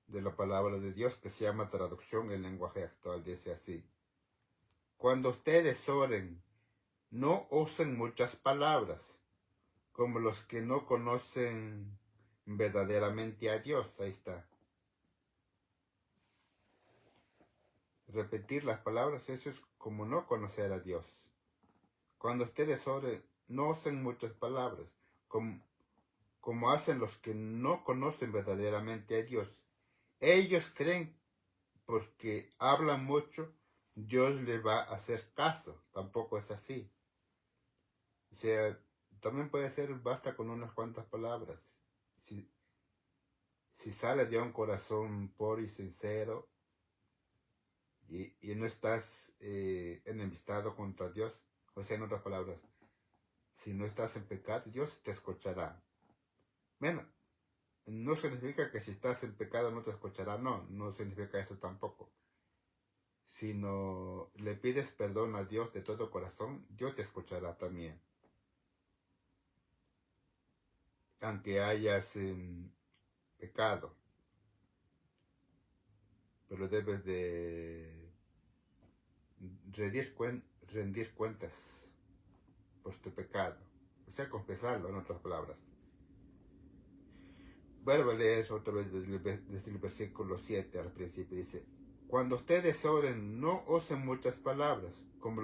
de la palabra de Dios que se llama traducción en lenguaje actual. Dice así: cuando ustedes oren, no usen muchas palabras, como los que no conocen verdaderamente a Dios. Ahí está. Repetir las palabras, eso es como no conocer a Dios. Cuando ustedes oren, no usen muchas palabras, como hacen los que no conocen verdaderamente a Dios. Ellos creen porque hablan mucho, Dios les va a hacer caso. Tampoco es así. O sea, también puede ser, basta con unas cuantas palabras. Si sale de un corazón puro y sincero, y no estás enemistado contra Dios. O sea, en otras palabras, si no estás en pecado, Dios te escuchará. Bueno, no significa que si estás en pecado no te escuchará, no significa eso tampoco. Sino le pides perdón a Dios de todo corazón, Dios te escuchará también. Aunque hayas pecado, pero debes de rendir cuentas por tu pecado. O sea, confesarlo, en otras palabras. Vuelvo a leer otra vez desde el versículo 7 al principio. Dice, cuando ustedes oren, no usen muchas palabras, como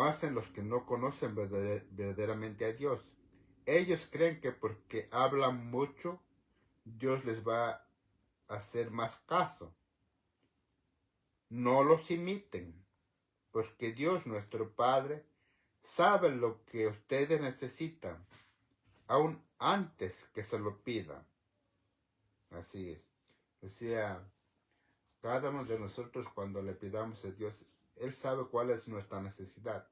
hacen los que no conocen verdaderamente a Dios. Ellos creen que porque hablan mucho, Dios les va a hacer más caso. No los imiten, porque Dios nuestro Padre sabe lo que ustedes necesitan, aún antes que se lo pidan. Así es. O sea, cada uno de nosotros cuando le pidamos a Dios, Él sabe cuál es nuestra necesidad.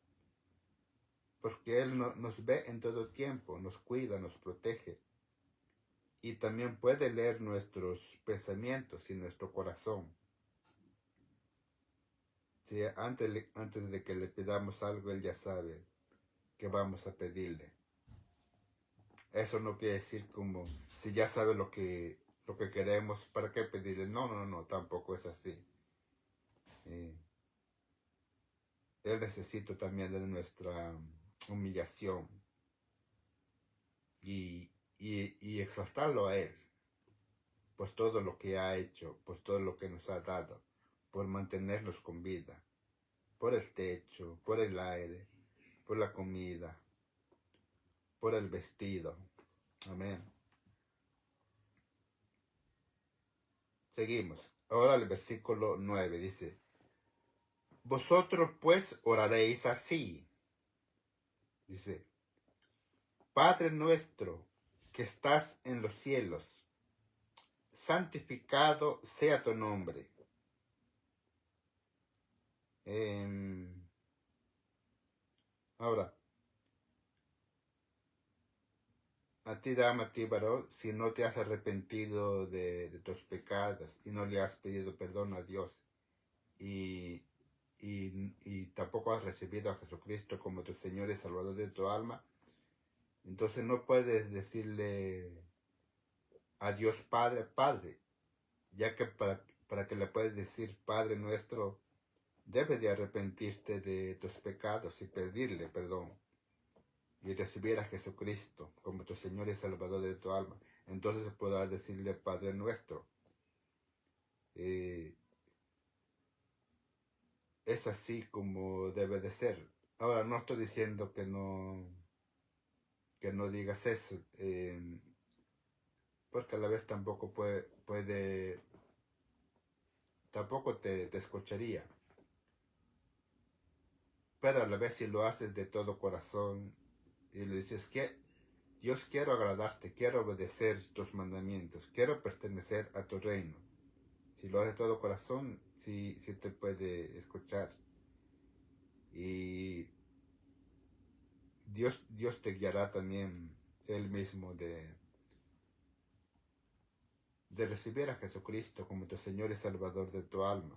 Porque Él nos ve en todo tiempo, nos cuida, nos protege. Y también puede leer nuestros pensamientos y nuestro corazón. Sí, antes de que le pidamos algo, Él ya sabe que vamos a pedirle. Eso no quiere decir como, si ya sabe lo que queremos, ¿para qué pedirle? No, tampoco es así. Él necesita también de nuestra humillación y exaltarlo a Él por todo lo que ha hecho, por todo lo que nos ha dado, por mantenernos con vida, por el techo, por el aire, por la comida, por el vestido. Amén. Seguimos. Ahora el versículo 9 dice, vosotros pues oraréis así. Dice, Padre nuestro que estás en los cielos, santificado sea tu nombre. Ahora, a ti dama, a ti varón, si no te has arrepentido de tus pecados y no le has pedido perdón a Dios y tampoco has recibido a Jesucristo como tu Señor y Salvador de tu alma, entonces no puedes decirle a Dios Padre, Padre, ya que para que le puedas decir Padre nuestro, debes de arrepentirte de tus pecados y pedirle perdón y recibir a Jesucristo como tu Señor y Salvador de tu alma. Entonces podrás decirle Padre nuestro. Es así como debe de ser. Ahora, no estoy diciendo que no digas eso, porque a la vez tampoco tampoco te escucharía. Pero a la vez si lo haces de todo corazón y le dices que Dios, quiero agradarte, quiero obedecer tus mandamientos, quiero pertenecer a tu reino. Si lo haces de todo corazón, sí te puede escuchar. Y Dios te guiará también Él mismo de recibir a Jesucristo como tu Señor y Salvador de tu alma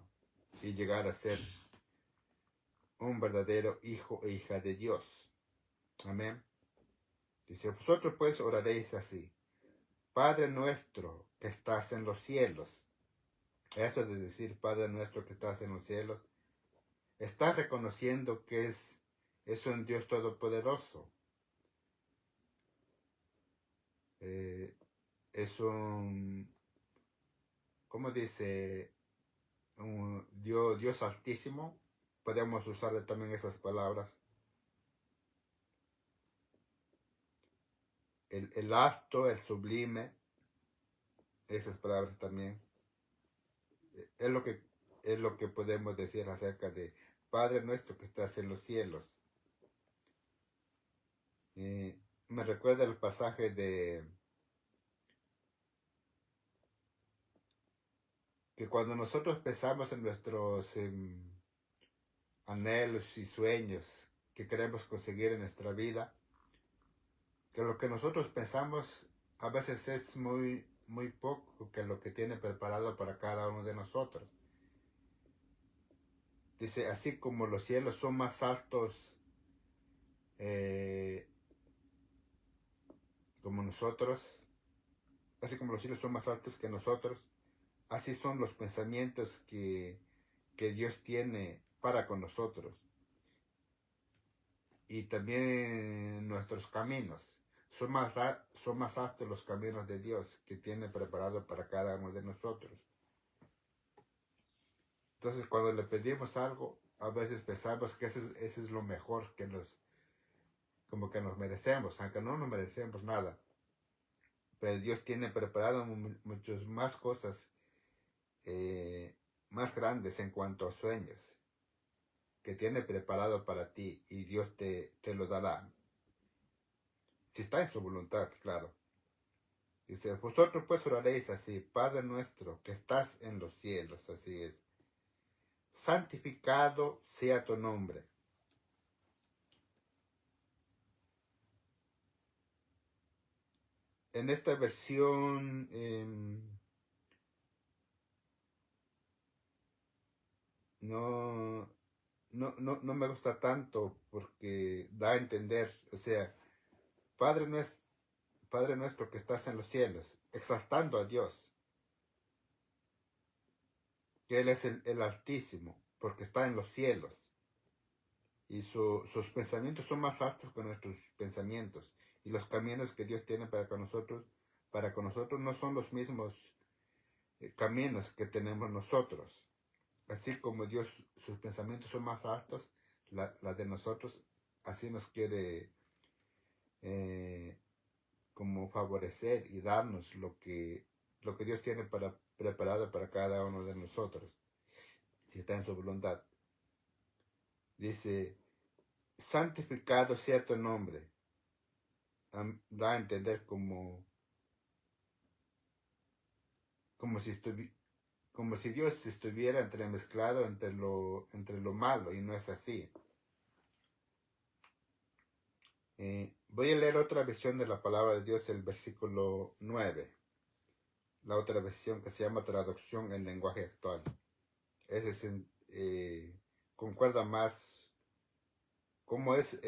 y llegar a ser un verdadero hijo e hija de Dios. Amén. Dice, vosotros pues oraréis así. Padre nuestro que estás en los cielos. Eso de decir Padre nuestro que estás en los cielos, estás reconociendo que es un Dios todopoderoso. Es un, ¿cómo dice? Un Dios altísimo. Podemos usarle también esas palabras. El alto, el sublime, esas palabras también. Es lo que podemos decir acerca de Padre nuestro que estás en los cielos. Me recuerda el pasaje que cuando nosotros pensamos en nuestros anhelos y sueños que queremos conseguir en nuestra vida, que lo que nosotros pensamos a veces es muy poco que lo que tiene preparado para cada uno de nosotros. Dice, así como los cielos son más altos como nosotros, así como los cielos son más altos que nosotros, así son los pensamientos que Dios tiene para con nosotros. Y también nuestros caminos. Son más altos los caminos de Dios que tiene preparado para cada uno de nosotros. Entonces, cuando le pedimos algo, a veces pensamos que ese es lo mejor que como que nos merecemos, aunque no nos merecemos nada. Pero Dios tiene preparado muchas más cosas más grandes en cuanto a sueños que tiene preparado para ti, y Dios te lo dará. Si está en su voluntad, claro. Dice, vosotros pues oraréis así: Padre nuestro que estás en los cielos, así es. Santificado sea tu nombre. En esta versión no me gusta tanto, porque da a entender, o sea, Padre nuestro que estás en los cielos, exaltando a Dios, que Él es el Altísimo, porque está en los cielos. Y sus pensamientos son más altos que nuestros pensamientos. Y los caminos que Dios tiene para con nosotros no son los mismos caminos que tenemos nosotros. Así como Dios, sus pensamientos son más altos, la de nosotros, así nos quiere como favorecer y darnos lo que Dios tiene preparado para cada uno de nosotros, si está en su voluntad. Dice, santificado sea tu nombre. Da a entender como si Dios estuviera entremezclado entre lo malo, y no es así. Voy a leer otra versión de la palabra de Dios, el versículo 9. La otra versión, que se llama traducción en lenguaje actual. Ese concuerda más cómo es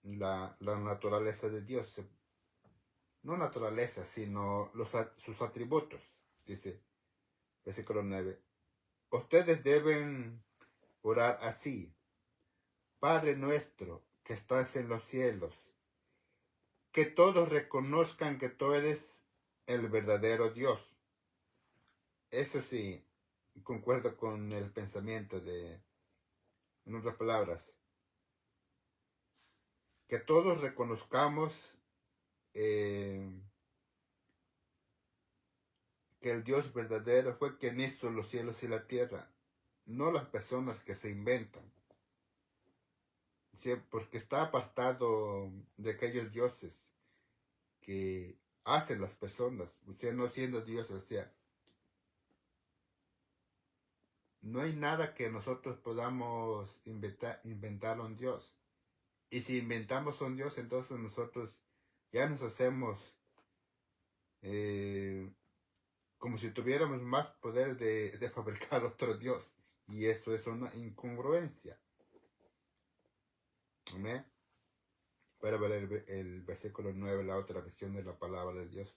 la naturaleza de Dios. No naturaleza, sino sus atributos. Dice, versículo 9. Ustedes deben orar así: Padre nuestro que estás en los cielos, que todos reconozcan que tú eres el verdadero Dios. Eso sí, concuerdo con el pensamiento en otras palabras, que todos reconozcamos que el Dios verdadero fue quien hizo los cielos y la tierra, no las personas que se inventan. ¿Sí? Porque está apartado de aquellos dioses que hacen las personas, o sea, no siendo Dios. O sea, no hay nada que nosotros podamos inventar un Dios. Y si inventamos un Dios, entonces nosotros ya nos hacemos como si tuviéramos más poder de fabricar otro Dios. Y eso es una incongruencia. Amén. Para ver el versículo 9, la otra versión de la palabra de Dios,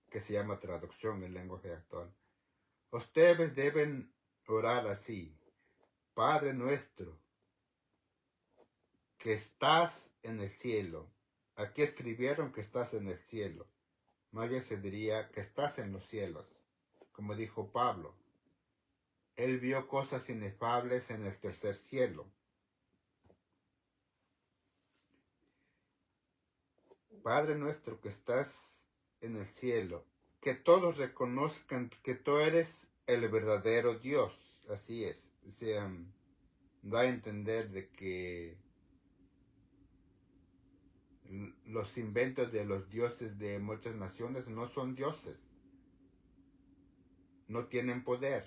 que se llama traducción en lenguaje actual. Ustedes deben orar así: Padre nuestro que estás en el cielo. Aquí escribieron que estás en el cielo. Más bien se diría que estás en los cielos. Como dijo Pablo, él vio cosas inefables en el tercer cielo. Padre nuestro que estás en el cielo, que todos reconozcan que tú eres el verdadero Dios. Así es. O sea, da a entender de que los inventos de los dioses de muchas naciones no son dioses. no tienen poder.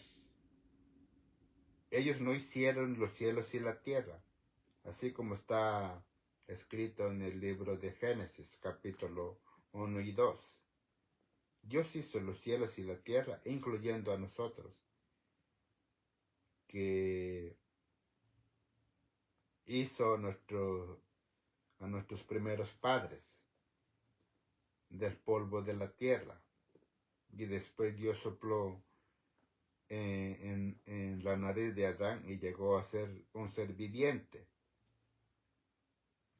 Ellos no hicieron los cielos y la tierra, así como está escrito en el libro de Génesis, capítulo 1 y 2. Dios hizo los cielos y la tierra, incluyendo a nosotros, que hizo a nuestros primeros padres del polvo de la tierra. Y después Dios sopló en la nariz de Adán y llegó a ser un ser viviente.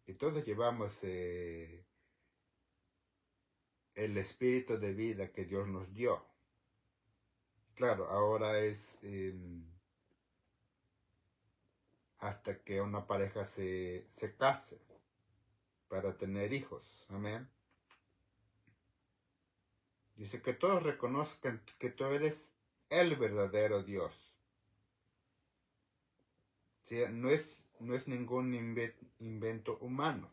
Y todos llevamos el espíritu de vida que Dios nos dio. Claro, ahora es hasta que una pareja se case para tener hijos. Amén. Dice que todos reconozcan que tú eres el verdadero Dios. ¿Sí? No es ningún invento humano.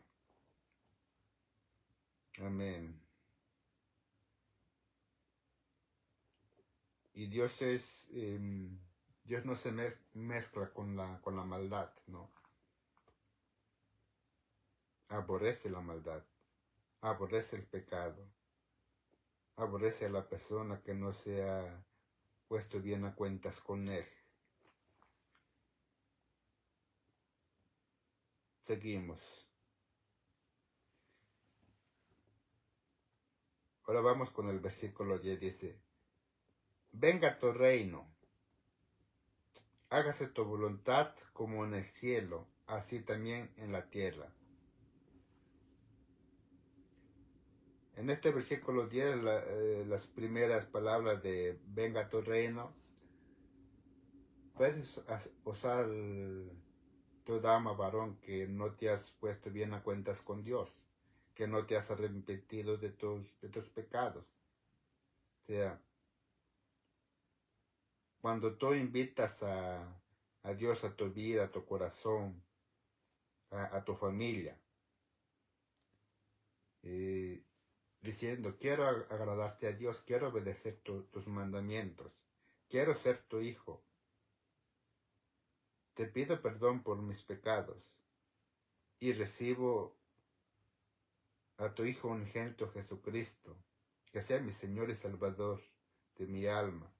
Amén. Y Dios Dios no se mezcla con la maldad, ¿no? Aborrece la maldad, aborrece el pecado, aborrece a la persona que no se ha puesto bien a cuentas con Él. Seguimos. Ahora vamos con el versículo 10, dice: venga tu reino, hágase tu voluntad como en el cielo, así también en la tierra. En este versículo 10, las primeras palabras de venga tu reino, puedes usar tu dama, varón, que no te has puesto bien a cuentas con Dios, que no te has arrepentido de tus pecados. O sea, cuando tú invitas a Dios a tu vida, a tu corazón, a tu familia, diciendo, quiero agradarte a Dios, quiero obedecer tus mandamientos, quiero ser tu hijo, te pido perdón por mis pecados y recibo a tu Hijo unigénito Jesucristo, que sea mi Señor y Salvador de mi alma.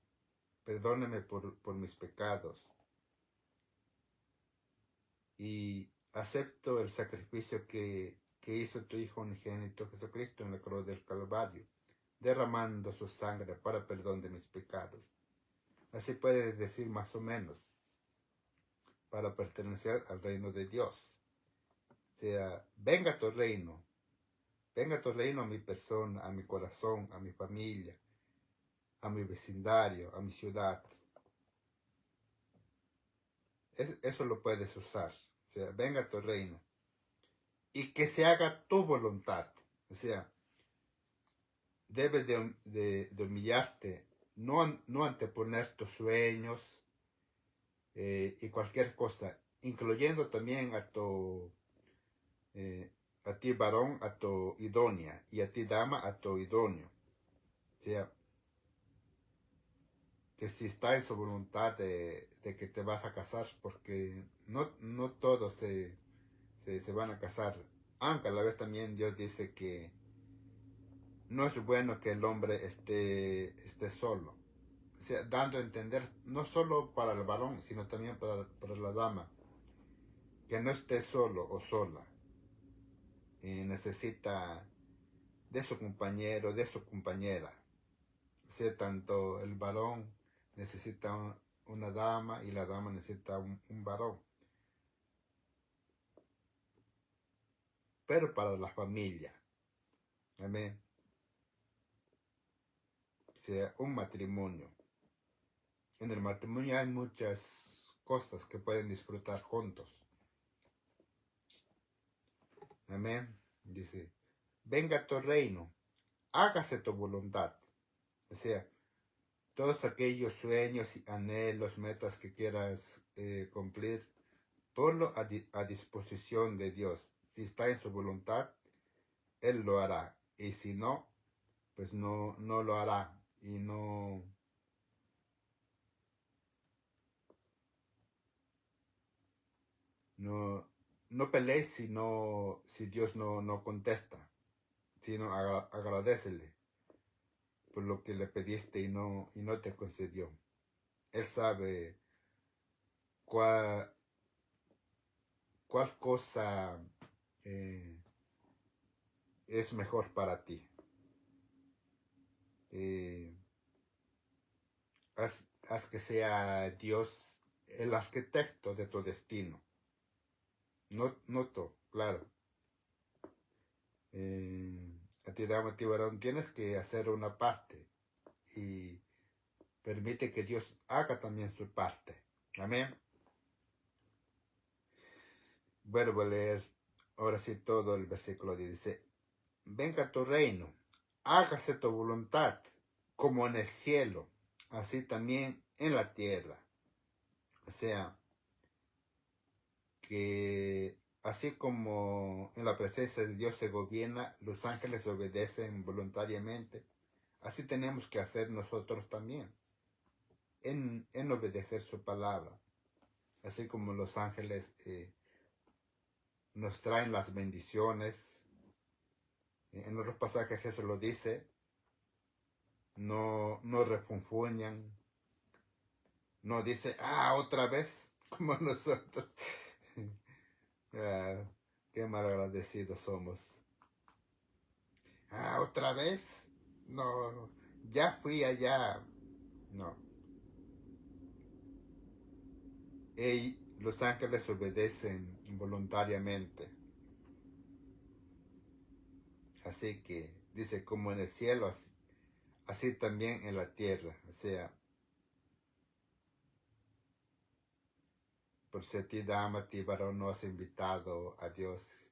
Perdóname por mis pecados y acepto el sacrificio que hizo tu Hijo unigénito Jesucristo en la cruz del Calvario, derramando su sangre para perdón de mis pecados. Así puedes decir más o menos, para pertenecer al reino de Dios. O sea, venga tu reino a mi persona, a mi corazón, a mi familia, a mi vecindario, a mi ciudad. Eso lo puedes usar. O sea, venga tu reino. Y que se haga tu voluntad. O sea, debes de humillarte, no anteponer tus sueños y cualquier cosa, incluyendo también a ti varón, a tu idónea, y a ti dama, a tu idóneo. O sea, que si está en su voluntad de que te vas a casar, porque no todos se van a casar, aunque a la vez también Dios dice que no es bueno que el hombre esté solo. O sea, dando a entender, no solo para el varón, sino también para la dama, que no esté solo o sola. Necesita de su compañero, de su compañera. O sea, tanto el varón necesita una dama y la dama necesita un varón. Pero para la familia. Amén. O sea, un matrimonio. En el matrimonio hay muchas cosas que pueden disfrutar juntos. Amén. Dice, venga tu reino, hágase tu voluntad. O sea, todos aquellos sueños y anhelos, metas que quieras cumplir, ponlo a disposición de Dios. Si está en su voluntad, Él lo hará. Y si no, pues no lo hará. Y no No, no pelees si Dios no contesta, sino agradecele por lo que le pediste y no te concedió. Él sabe cuál cosa eh, es mejor para ti. Haz que sea Dios el arquitecto de tu destino. No tú, claro. A ti, dama, a ti, varón, tienes que hacer una parte y permite que Dios haga también su parte. Amén. Vuelvo a leer ahora sí todo el versículo 10. Dice, venga tu reino, hágase tu voluntad, como en el cielo, así también en la tierra. O sea, que así como en la presencia de Dios se gobierna, los ángeles obedecen voluntariamente, así tenemos que hacer nosotros también, en obedecer su palabra. Así como los ángeles nos traen las bendiciones, en otros pasajes eso lo dice, no refunfuñan, no dice, otra vez, como nosotros. Qué mal agradecidos somos. ¿Otra vez? No, ya fui allá. No. Los ángeles obedecen voluntariamente. Así que dice, como en el cielo, así también en la tierra. O sea, por si a ti, dama, a ti, varón, no has invitado a Dios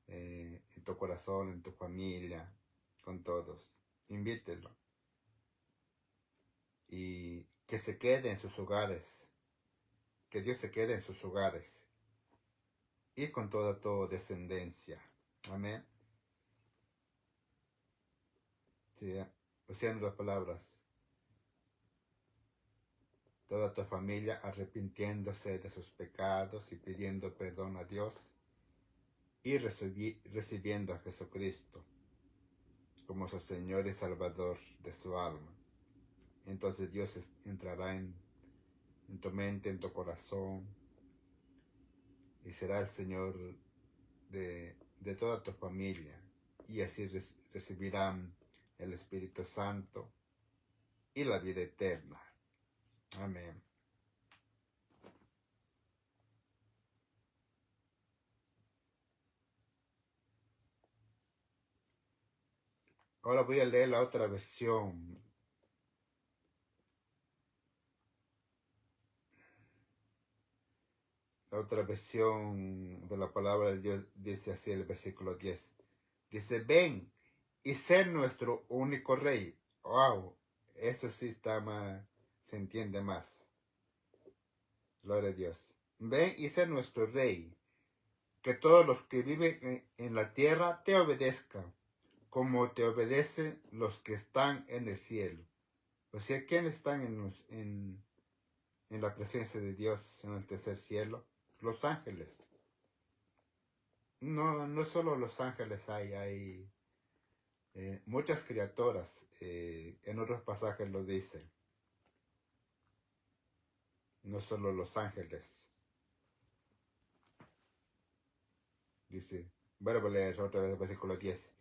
en tu corazón, en tu familia, con todos, invítelo. Y que se quede en sus hogares, que Dios se quede en sus hogares y con toda tu descendencia. Amén. Sí, o sea, en otras palabras, toda tu familia arrepintiéndose de sus pecados y pidiendo perdón a Dios y recibiendo a Jesucristo como su Señor y Salvador de su alma. Entonces Dios entrará en tu mente, en tu corazón, y será el Señor de toda tu familia. Y así recibirán el Espíritu Santo y la vida eterna. Amén. Ahora voy a leer la otra versión. La otra versión de la palabra de Dios dice así el versículo 10. Dice, ven y sé nuestro único rey. Wow, eso sí está más, se entiende más. Gloria a Dios. Ven y sé nuestro rey. Que todos los que viven en la tierra te obedezcan, como te obedecen los que están en el cielo. O sea, ¿quiénes están en la presencia de Dios en el tercer cielo? Los ángeles. No solo los ángeles hay muchas criaturas. En otros pasajes lo dice. No solo los ángeles. Dice, vuelvo a leer otra vez el versículo 10.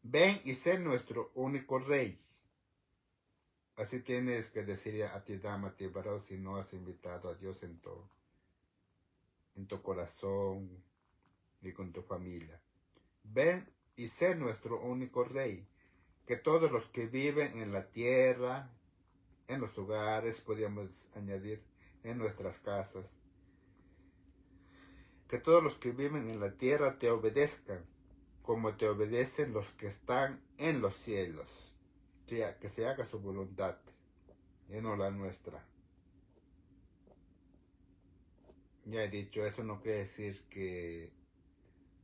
Ven y sé nuestro único rey. Así tienes que decir a ti, dama, a ti, varón, si no has invitado a Dios en tu corazón y con tu familia. Ven y sé nuestro único rey. Que todos los que viven en la tierra, en los hogares, podríamos añadir, en nuestras casas, que todos los que viven en la tierra te obedezcan, como te obedecen los que están en los cielos. O sea, que se haga su voluntad y no la nuestra. Ya he dicho, eso no quiere decir que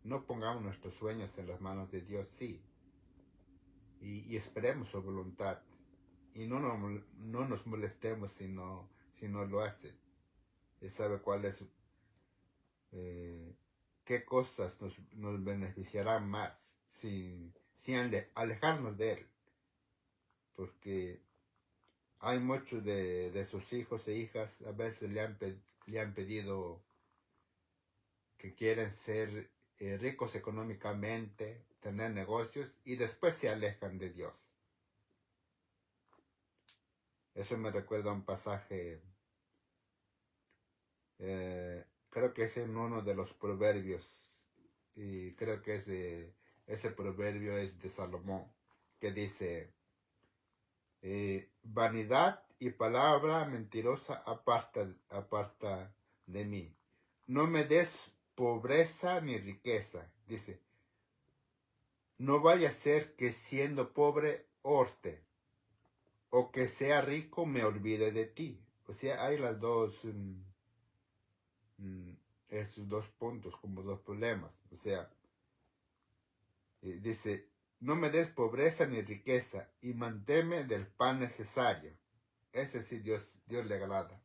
no pongamos nuestros sueños en las manos de Dios, sí. Y esperemos su voluntad. Y no nos molestemos si no lo hace. Él sabe cuál es qué cosas nos beneficiarán más sin alejarnos de Él. Porque hay muchos de sus hijos e hijas, a veces le han pedido que quieren ser ricos económicamente, tener negocios, y después se alejan de Dios. Eso me recuerda a un pasaje, creo que es en uno de los proverbios, y creo que ese proverbio es de Salomón, que dice, vanidad y palabra mentirosa aparta de mí. No me des pobreza ni riqueza. Dice, no vaya a ser que siendo pobre horte, o que sea rico me olvide de ti. O sea, hay las dos, esos dos puntos, como dos problemas. O sea, dice, no me des pobreza ni riqueza, y manténme del pan necesario. Ese sí Dios le agrada,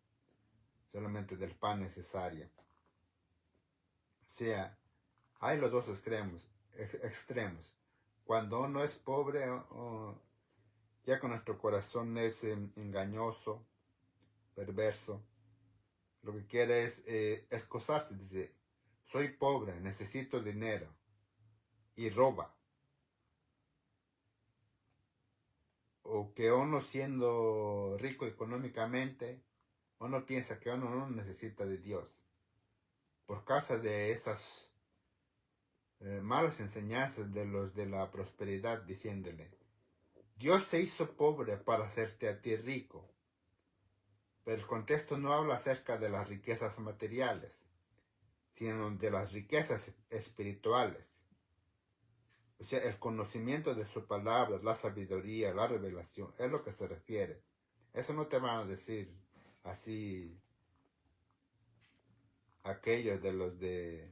solamente del pan necesario. O sea, hay los dos extremos. Cuando uno es pobre, ya que nuestro corazón es engañoso, perverso, lo que quiere es excusarse, dice, soy pobre, necesito dinero, y roba. O que uno siendo rico económicamente, uno piensa que uno no necesita de Dios. Por causa de esas malas enseñanzas de los de la prosperidad, diciéndole, Dios se hizo pobre para hacerte a ti rico. Pero el contexto no habla acerca de las riquezas materiales, sino de las riquezas espirituales. O sea, el conocimiento de su palabra, la sabiduría, la revelación, es lo que se refiere. Eso no te van a decir así aquellos de los de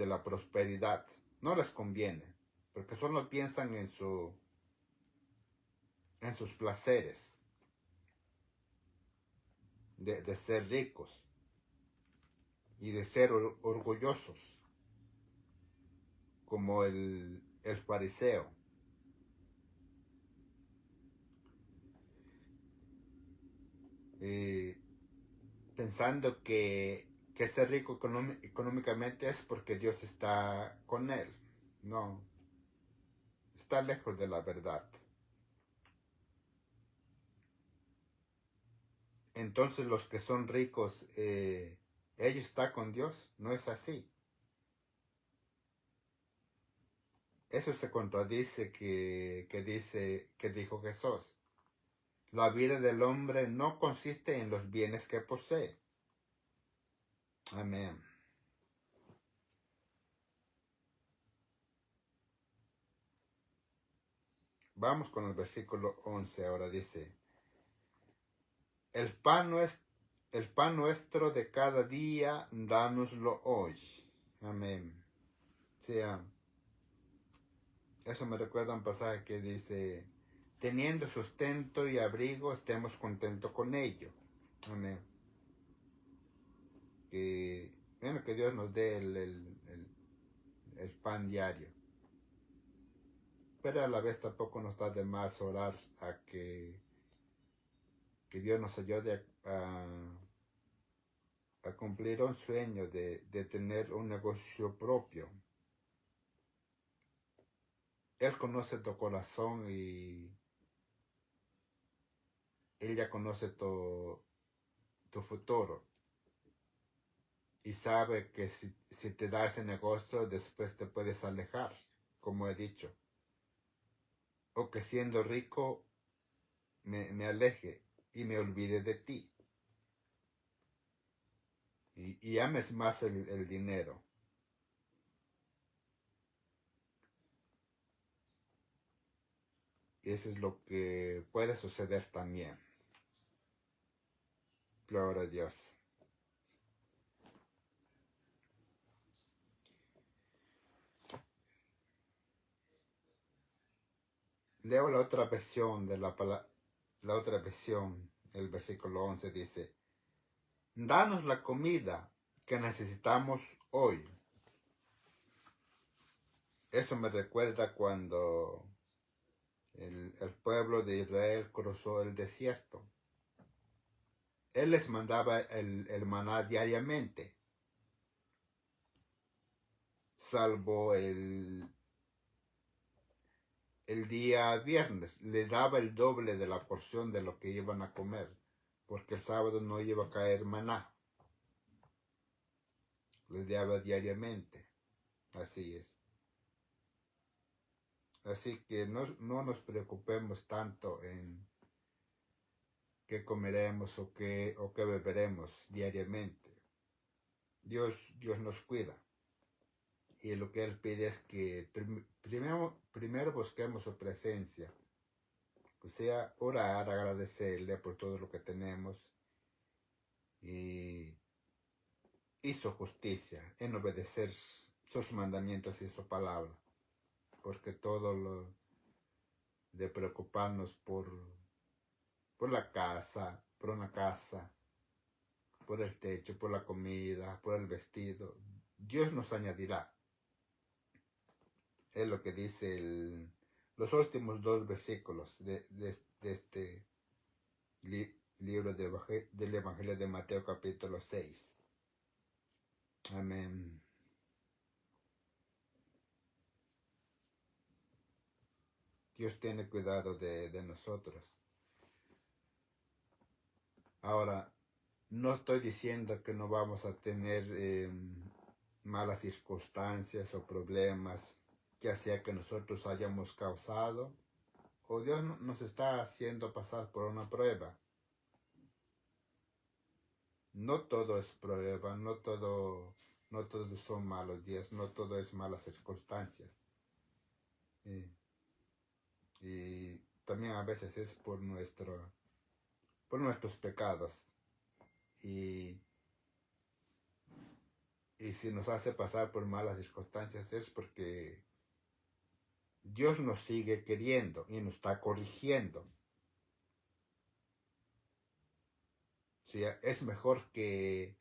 la prosperidad. No les conviene, porque solo piensan en sus placeres de ser ricos y de ser orgullosos, como el fariseo. Pensando que ser rico económicamente es porque Dios está con él. No, está lejos de la verdad. Entonces los que son ricos, ellos están con Dios. No es así. Eso se contradice que dijo Jesús. La vida del hombre no consiste en los bienes que posee. Amén. Vamos con el versículo 11. Ahora dice, el pan nuestro de cada día, dánoslo hoy. Amén. O sea, eso me recuerda a un pasaje que dice, teniendo sustento y abrigo, estemos contentos con ello. Amén. Que Dios nos dé el pan diario. Pero a la vez tampoco nos está de más orar a que Dios nos ayude a cumplir un sueño de tener un negocio propio. Él conoce tu corazón y Él ya conoce tu futuro. Y sabe que si te da ese negocio, después te puedes alejar, como he dicho. O que siendo rico me aleje y me olvide de ti. Y ames más el dinero. Y eso es lo que puede suceder también. Gloria a Dios. Leo la otra versión de la otra versión, el versículo 11 dice, danos la comida que necesitamos hoy. Eso me recuerda cuando el pueblo de Israel cruzó el desierto. Él les mandaba el maná diariamente, salvo el día viernes. Le daba el doble de la porción de lo que iban a comer, porque el sábado no iba a caer maná. Les daba diariamente. Así es. Así que no nos preocupemos tanto en qué comeremos o qué beberemos diariamente. Dios nos cuida. Y lo que Él pide es que primero busquemos su presencia. O sea, orar, agradecerle por todo lo que tenemos y su justicia, en obedecer sus mandamientos y su palabra. Porque todo lo de preocuparnos por la casa, por una casa, por el techo, por la comida, por el vestido, Dios nos añadirá. Es lo que dice los últimos 2 versículos de este libro del Evangelio de Mateo capítulo 6. Amén. Dios tiene cuidado de nosotros. Ahora, no estoy diciendo que no vamos a tener malas circunstancias o problemas, ya sea que nosotros hayamos causado o Dios nos está haciendo pasar por una prueba. No todo es prueba, no todo son malos días, no todo es malas circunstancias. Y también a veces es por nuestros pecados. Y si nos hace pasar por malas circunstancias es porque Dios nos sigue queriendo y nos está corrigiendo. O sea, es mejor que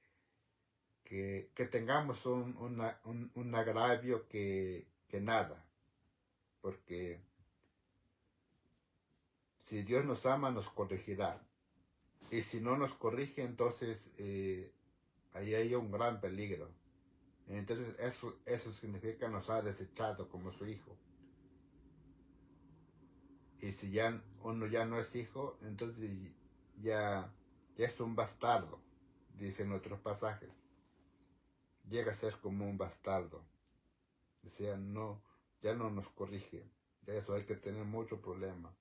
tengamos un agravio que nada. Porque si Dios nos ama, nos corregirá. Y si no nos corrige, entonces ahí hay un gran peligro. Entonces eso significa que nos ha desechado como su hijo. Y si uno ya no es hijo, entonces ya es un bastardo, dicen otros pasajes. Llega a ser como un bastardo. O sea, ya no nos corrige. De eso hay que tener mucho problema.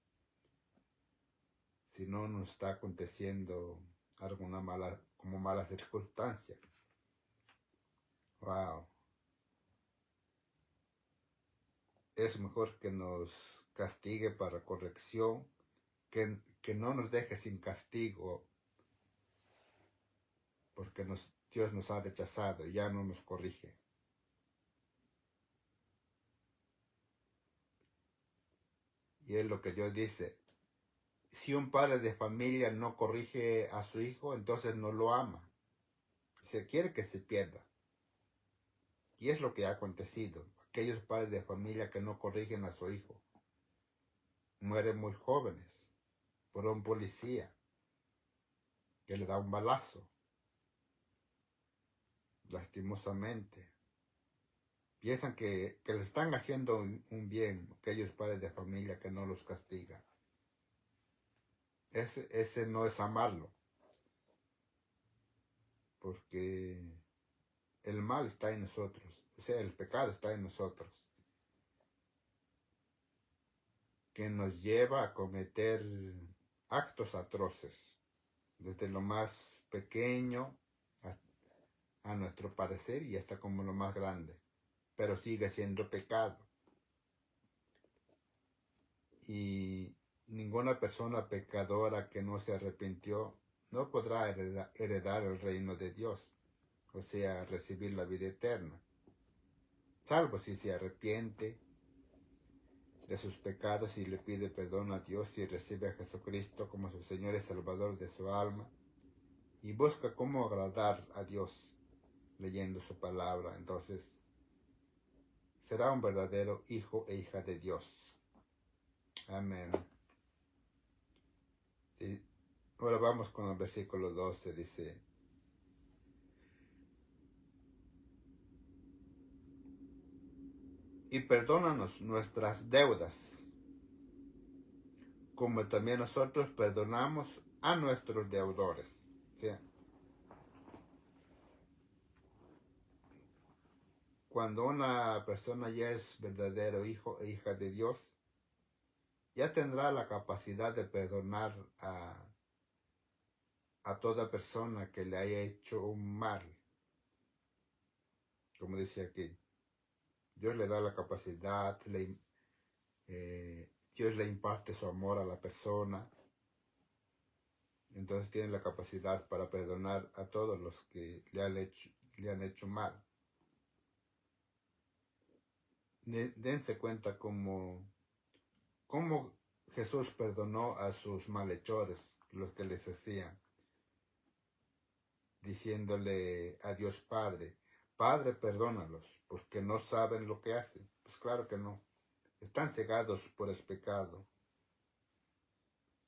Si no nos está aconteciendo alguna mala circunstancia. Wow. Es mejor que nos castigue para corrección, que no nos deje sin castigo, porque Dios nos ha rechazado y ya no nos corrige. Y es lo que Dios dice. Si un padre de familia no corrige a su hijo, entonces no lo ama. Se quiere que se pierda. Y es lo que ha acontecido. Aquellos padres de familia que no corrigen a su hijo mueren muy jóvenes por un policía que le da un balazo. Lastimosamente. Piensan que les están haciendo un bien aquellos padres de familia que no los castigan. Ese no es amarlo. Porque el mal está en nosotros. O sea, el pecado está en nosotros. Que nos lleva a cometer actos atroces. Desde lo más pequeño a nuestro parecer y hasta como lo más grande. Pero sigue siendo pecado. Y ninguna persona pecadora que no se arrepintió no podrá heredar el reino de Dios, o sea, recibir la vida eterna, salvo si se arrepiente de sus pecados y le pide perdón a Dios y recibe a Jesucristo como su Señor y Salvador de su alma y busca cómo agradar a Dios. leyendo su palabra. Entonces, será un verdadero hijo e hija de Dios. Amén. Y ahora vamos con el versículo 12, dice: y perdónanos nuestras deudas, como también nosotros perdonamos a nuestros deudores. O sea, cuando una persona ya es verdadero hijo e hija de Dios, ya tendrá la capacidad de perdonar a toda persona que le haya hecho un mal. Como dice aquí, Dios le da la capacidad, Dios le imparte su amor a la persona. Entonces tiene la capacidad para perdonar a todos los que le han hecho mal. Dense cuenta cómo Jesús perdonó a sus malhechores, los que les hacían, diciéndole a Dios Padre: Padre, perdónalos, porque no saben lo que hacen. Pues claro que no. Están cegados por el pecado,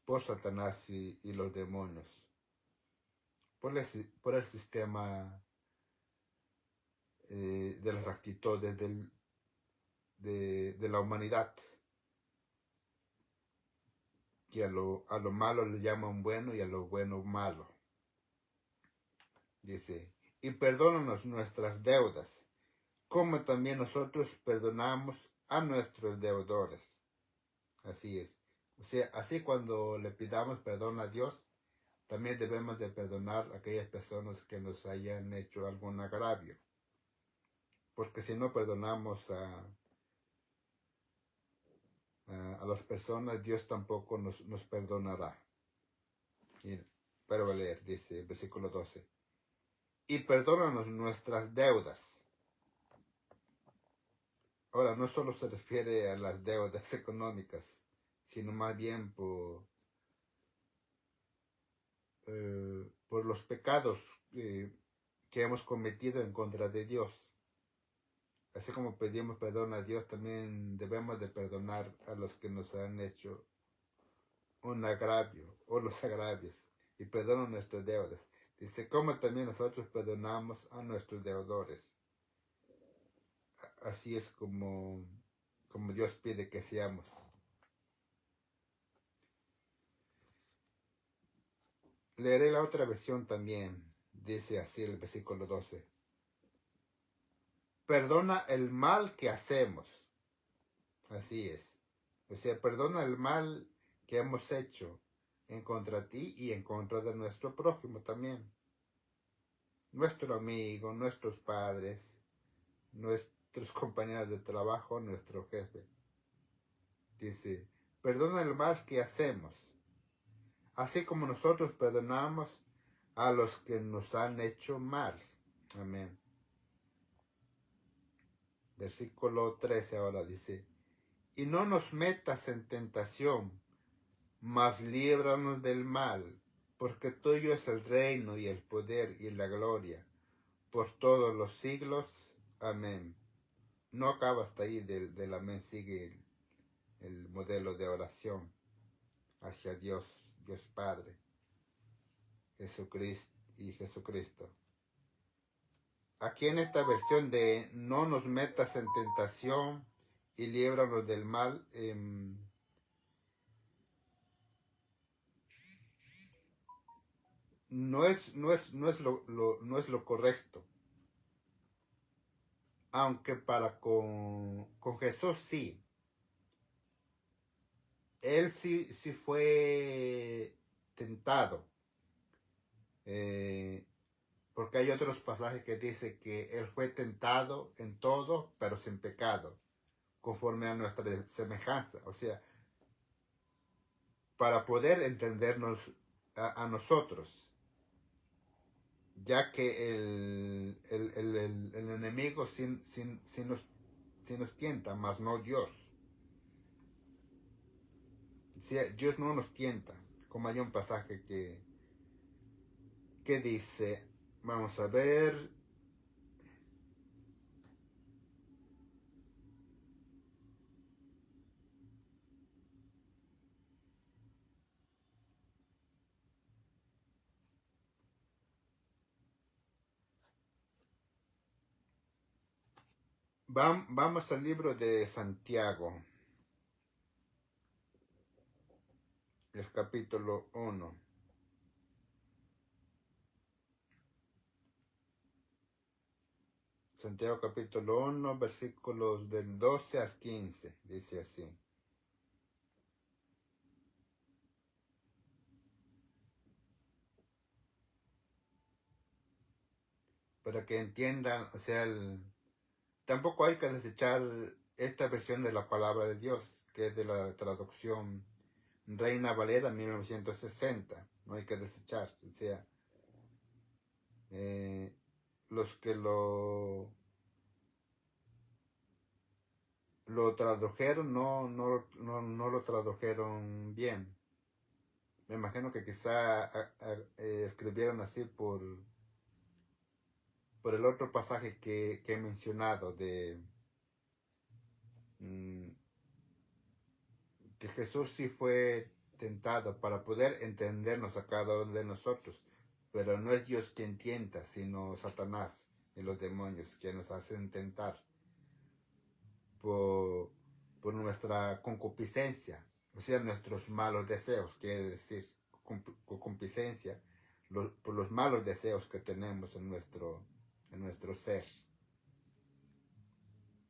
por Satanás y los demonios, por el sistema de las actitudes de la humanidad, que a lo malo le llaman bueno y a lo bueno malo. Dice: y perdónanos nuestras deudas, como también nosotros perdonamos a nuestros deudores. Así es. O sea, así cuando le pidamos perdón a Dios, también debemos de perdonar a aquellas personas que nos hayan hecho algún agravio. Porque si no perdonamos a las personas, Dios tampoco nos perdonará. Pero voy a leer, dice versículo 12. Y perdónanos nuestras deudas. Ahora, no solo se refiere a las deudas económicas, sino más bien por los pecados que hemos cometido en contra de Dios. Así como pedimos perdón a Dios, también debemos de perdonar a los que nos han hecho un agravio o los agravios, y perdona nuestras deudas. Dice, como también nosotros perdonamos a nuestros deudores. Así es como Dios pide que seamos. Leeré la otra versión también. Dice así el versículo 12. Perdona el mal que hacemos. Así es. O sea, perdona el mal que hemos hecho en contra de ti y en contra de nuestro prójimo también. Nuestro amigo, nuestros padres, nuestros compañeros de trabajo, nuestro jefe. Dice, perdona el mal que hacemos, así como nosotros perdonamos a los que nos han hecho mal. Amén. Versículo 13 ahora dice, y no nos metas en tentación, mas líbranos del mal, porque tuyo es el reino y el poder y la gloria, por todos los siglos. Amén. No acaba hasta ahí del amén, sigue el modelo de oración hacia Dios, Dios Padre, Jesucristo y Jesucristo. Aquí en esta versión de no nos metas en tentación y líbranos del mal, no es lo correcto. Aunque con Jesús sí. Él sí fue tentado. Porque hay otros pasajes que dice que Él fue tentado en todo, pero sin pecado, conforme a nuestra semejanza. O sea, para poder entendernos a nosotros, ya que el enemigo sí nos tienta, mas no Dios. Sí, Dios no nos tienta, como hay un pasaje que dice, vamos a ver, Vamos al libro de Santiago, el capítulo 1. Santiago capítulo 1, versículos del 12 al 15, dice así. Para que entiendan, o sea, tampoco hay que desechar esta versión de la palabra de Dios, que es de la traducción Reina Valera 1960. No hay que desechar, o sea, los que lo tradujeron no lo tradujeron bien. Me imagino que quizá escribieron así por el otro pasaje que he mencionado de que Jesús sí fue tentado para poder entendernos a cada uno de nosotros, pero no es Dios quien tienta, sino Satanás y los demonios que nos hacen tentar por nuestra concupiscencia, o sea, nuestros malos deseos, quiere decir concupiscencia, por los malos deseos que tenemos en nuestro ser,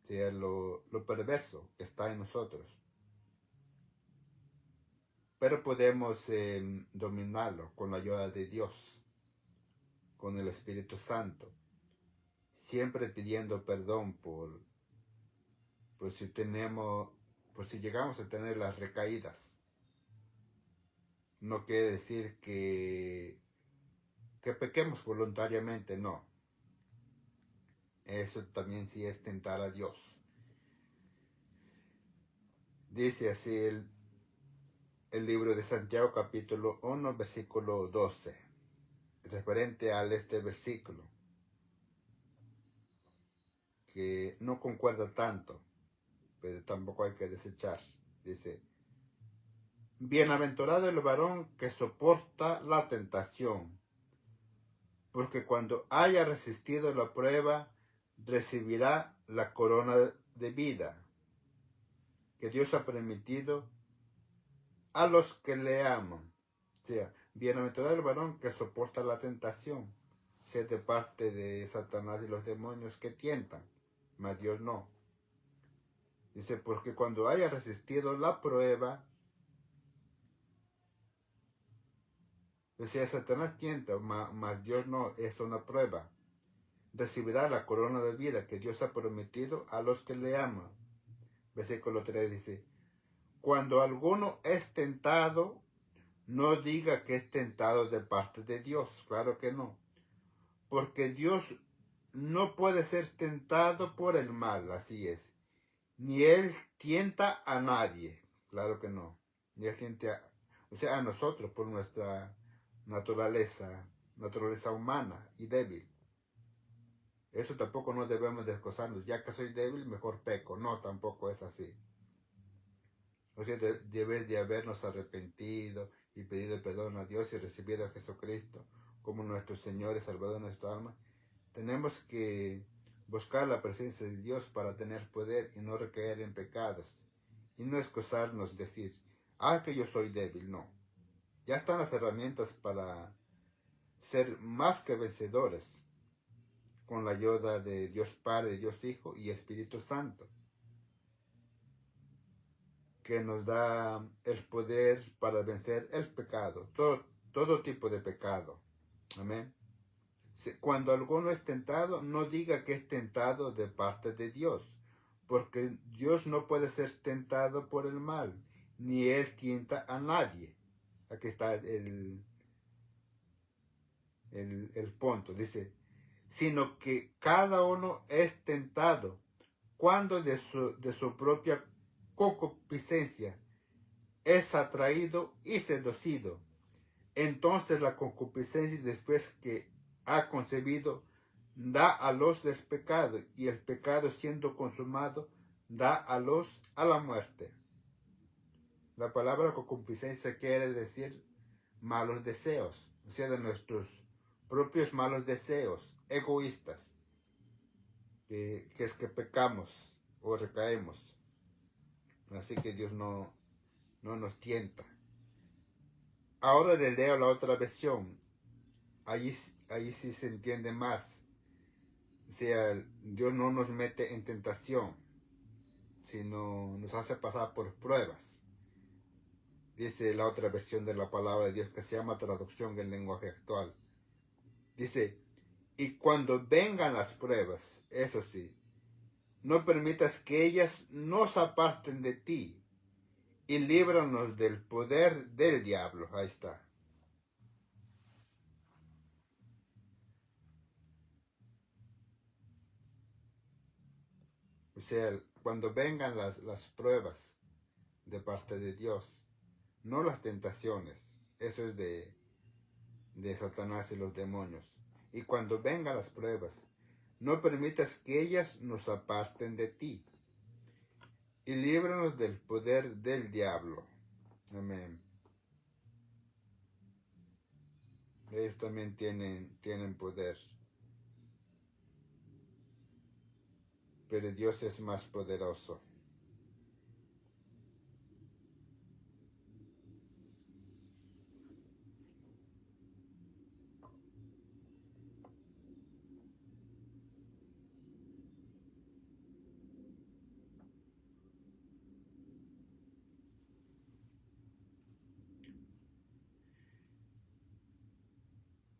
o sea, lo perverso que está en nosotros. Pero podemos dominarlo con la ayuda de Dios, con el Espíritu Santo, siempre pidiendo perdón por si llegamos a tener las recaídas. No quiere decir que pequemos voluntariamente, no. Eso también sí es tentar a Dios. Dice así el libro de Santiago capítulo 1 versículo 12, referente a este versículo, que no concuerda tanto, pero tampoco hay que desechar. Dice: bienaventurado el varón que soporta la tentación, porque cuando haya resistido la prueba, recibirá la corona de vida que Dios ha permitido a los que le aman. O sea, bienaventurado el varón que soporta la tentación, sea de parte de Satanás y los demonios que tientan, mas Dios no. Dice, porque cuando haya resistido la prueba, o sea, Satanás tienta, mas Dios no, es una prueba. Recibirá la corona de vida que Dios ha prometido a los que le aman. Versículo 3 dice: cuando alguno es tentado, no diga que es tentado de parte de Dios. Claro que no. Porque Dios no puede ser tentado por el mal, así es. Ni Él tienta a nadie. Claro que no. Ni Él tienta, o sea, a nosotros por nuestra naturaleza humana y débil. Eso tampoco no debemos desgozarnos. Ya que soy débil, mejor peco. No, tampoco es así. O sea, debes de habernos arrepentido y pedido perdón a Dios y recibido a Jesucristo como nuestro Señor y Salvador de nuestra alma. Tenemos que buscar la presencia de Dios para tener poder y no recaer en pecados. Y no excusarnos, decir, que yo soy débil. No. Ya están las herramientas para ser más que vencedores con la ayuda de Dios Padre, Dios Hijo y Espíritu Santo, que nos da el poder para vencer el pecado, todo tipo de pecado. Amén. Cuando alguno es tentado, no diga que es tentado de parte de Dios, porque Dios no puede ser tentado por el mal, ni Él tienta a nadie. Aquí está el punto. Dice, sino que cada uno es tentado cuando de su propia concupiscencia es atraído y seducido. Entonces la concupiscencia, después que ha concebido, da a luz el pecado, y el pecado, siendo consumado, da a luz a la muerte. La palabra concupiscencia quiere decir malos deseos, o sea, de nuestros propios malos deseos, egoístas, que es que pecamos o recaemos. Así que Dios no nos tienta. Ahora le leo la otra versión. Allí sí se entiende más. O sea, Dios no nos mete en tentación, sino nos hace pasar por pruebas. Dice la otra versión de la palabra de Dios, que se llama traducción en lenguaje actual. Dice, y cuando vengan las pruebas, eso sí, no permitas que ellas nos aparten de ti y líbranos del poder del diablo. Ahí está. O sea, cuando vengan las pruebas de parte de Dios, no las tentaciones, eso es de Satanás y los demonios. Y cuando vengan las pruebas, no permitas que ellas nos aparten de ti y líbranos del poder del diablo. Amén. Ellos también tienen poder, pero Dios es más poderoso.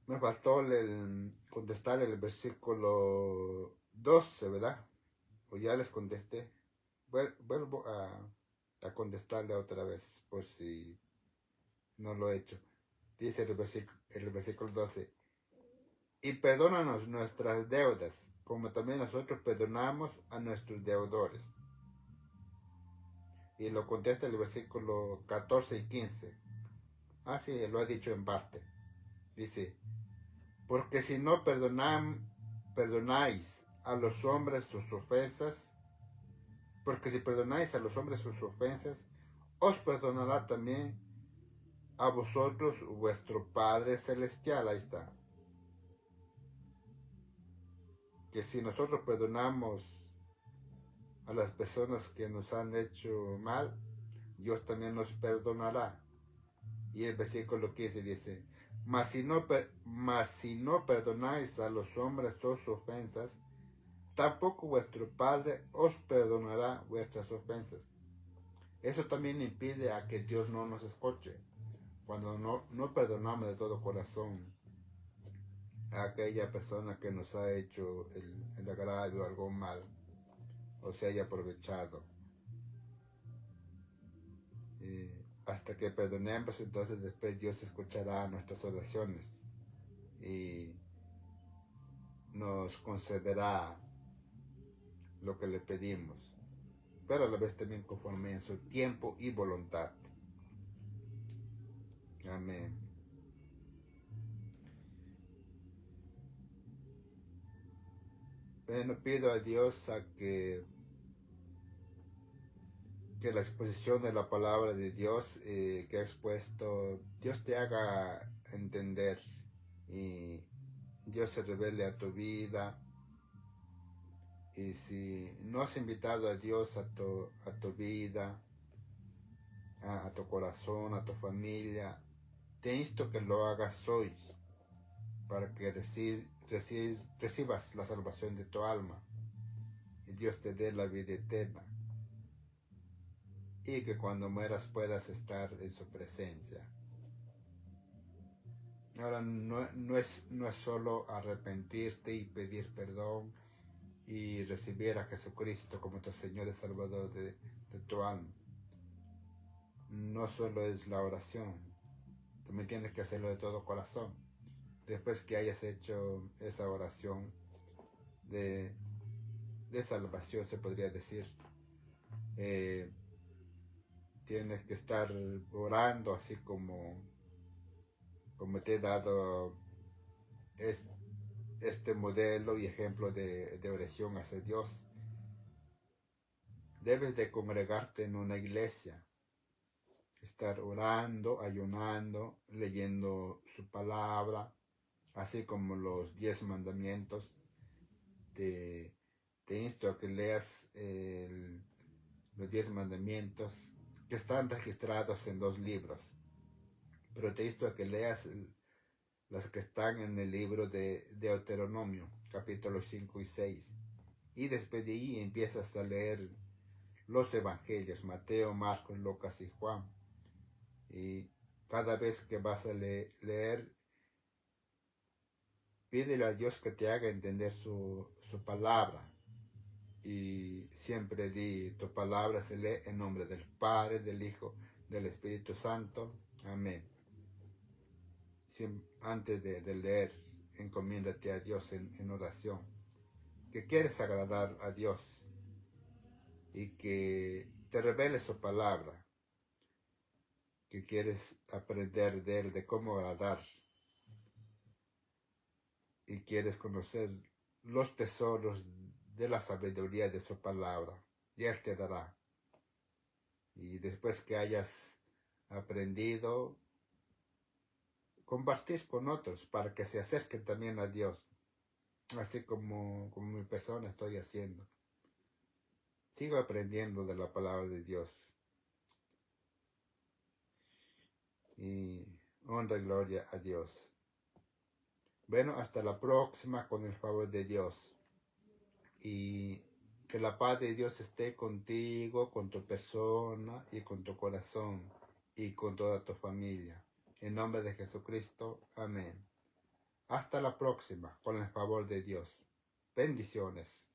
Me faltó contestar el versículo 12, ¿verdad? O ya les contesté. Vuelvo a contestarle otra vez, por si no lo he hecho. Dice el versículo 12. Y perdónanos nuestras deudas, como también nosotros perdonamos a nuestros deudores. Y lo contesta el versículo 14 y 15. Ah, sí, lo ha dicho en parte. Dice, porque si no perdonáis a los hombres sus ofensas, porque si perdonáis a los hombres sus ofensas, os perdonará también a vosotros vuestro Padre Celestial. Ahí está. Que si nosotros perdonamos a las personas que nos han hecho mal, Dios también nos perdonará. Y el versículo 15 dice, mas si no perdonáis a los hombres sus ofensas, tampoco vuestro Padre os perdonará vuestras ofensas. Eso también impide a que Dios no nos escuche. Cuando no perdonamos de todo corazón a aquella persona que nos ha hecho el agravio o algo mal, o se haya aprovechado. Hasta que perdonemos, entonces después Dios escuchará nuestras oraciones y nos concederá lo que le pedimos, pero a la vez también conforme en su tiempo y voluntad. Amén. Bueno, pido a Dios a que la exposición de la palabra de Dios que ha expuesto, Dios te haga entender y Dios se revele a tu vida. Y si no has invitado a Dios a tu vida, a tu corazón, a tu familia, te insto que lo hagas hoy para que recibas la salvación de tu alma y Dios te dé la vida eterna y que cuando mueras puedas estar en su presencia. Ahora no es solo arrepentirte y pedir perdón y recibir a Jesucristo como tu Señor y Salvador de tu alma. No solo es la oración, también tienes que hacerlo de todo corazón. Después que hayas hecho esa oración de salvación, se podría decir, tienes que estar orando así como te he dado este modelo y ejemplo de oración hacia Dios. Debes de congregarte en una iglesia, estar orando, ayunando, leyendo su palabra, así como los 10 mandamientos de te insto a que leas los 10 mandamientos que están registrados en 2 libros. Pero te insto a que leas las que están en el libro de Deuteronomio, capítulos 5 y 6. Y después de ahí empiezas a leer los evangelios, Mateo, Marcos, Lucas y Juan. Y cada vez que vas a leer, pídele a Dios que te haga entender su palabra. Y siempre di, tu palabra se lee en nombre del Padre, del Hijo, del Espíritu Santo. Amén. Antes de leer, encomiéndate a Dios en oración. Que quieres agradar a Dios y que te revele su palabra. Que quieres aprender de Él, de cómo agradar. Y quieres conocer los tesoros de la sabiduría de su palabra. Y Él te dará. Y después que hayas aprendido, compartir con otros para que se acerquen también a Dios. Así como mi persona estoy haciendo. Sigo aprendiendo de la palabra de Dios. Y honra y gloria a Dios. Bueno, hasta la próxima con el favor de Dios. Y que la paz de Dios esté contigo, con tu persona y con tu corazón y con toda tu familia. En nombre de Jesucristo, amén. Hasta la próxima con el favor de Dios. Bendiciones.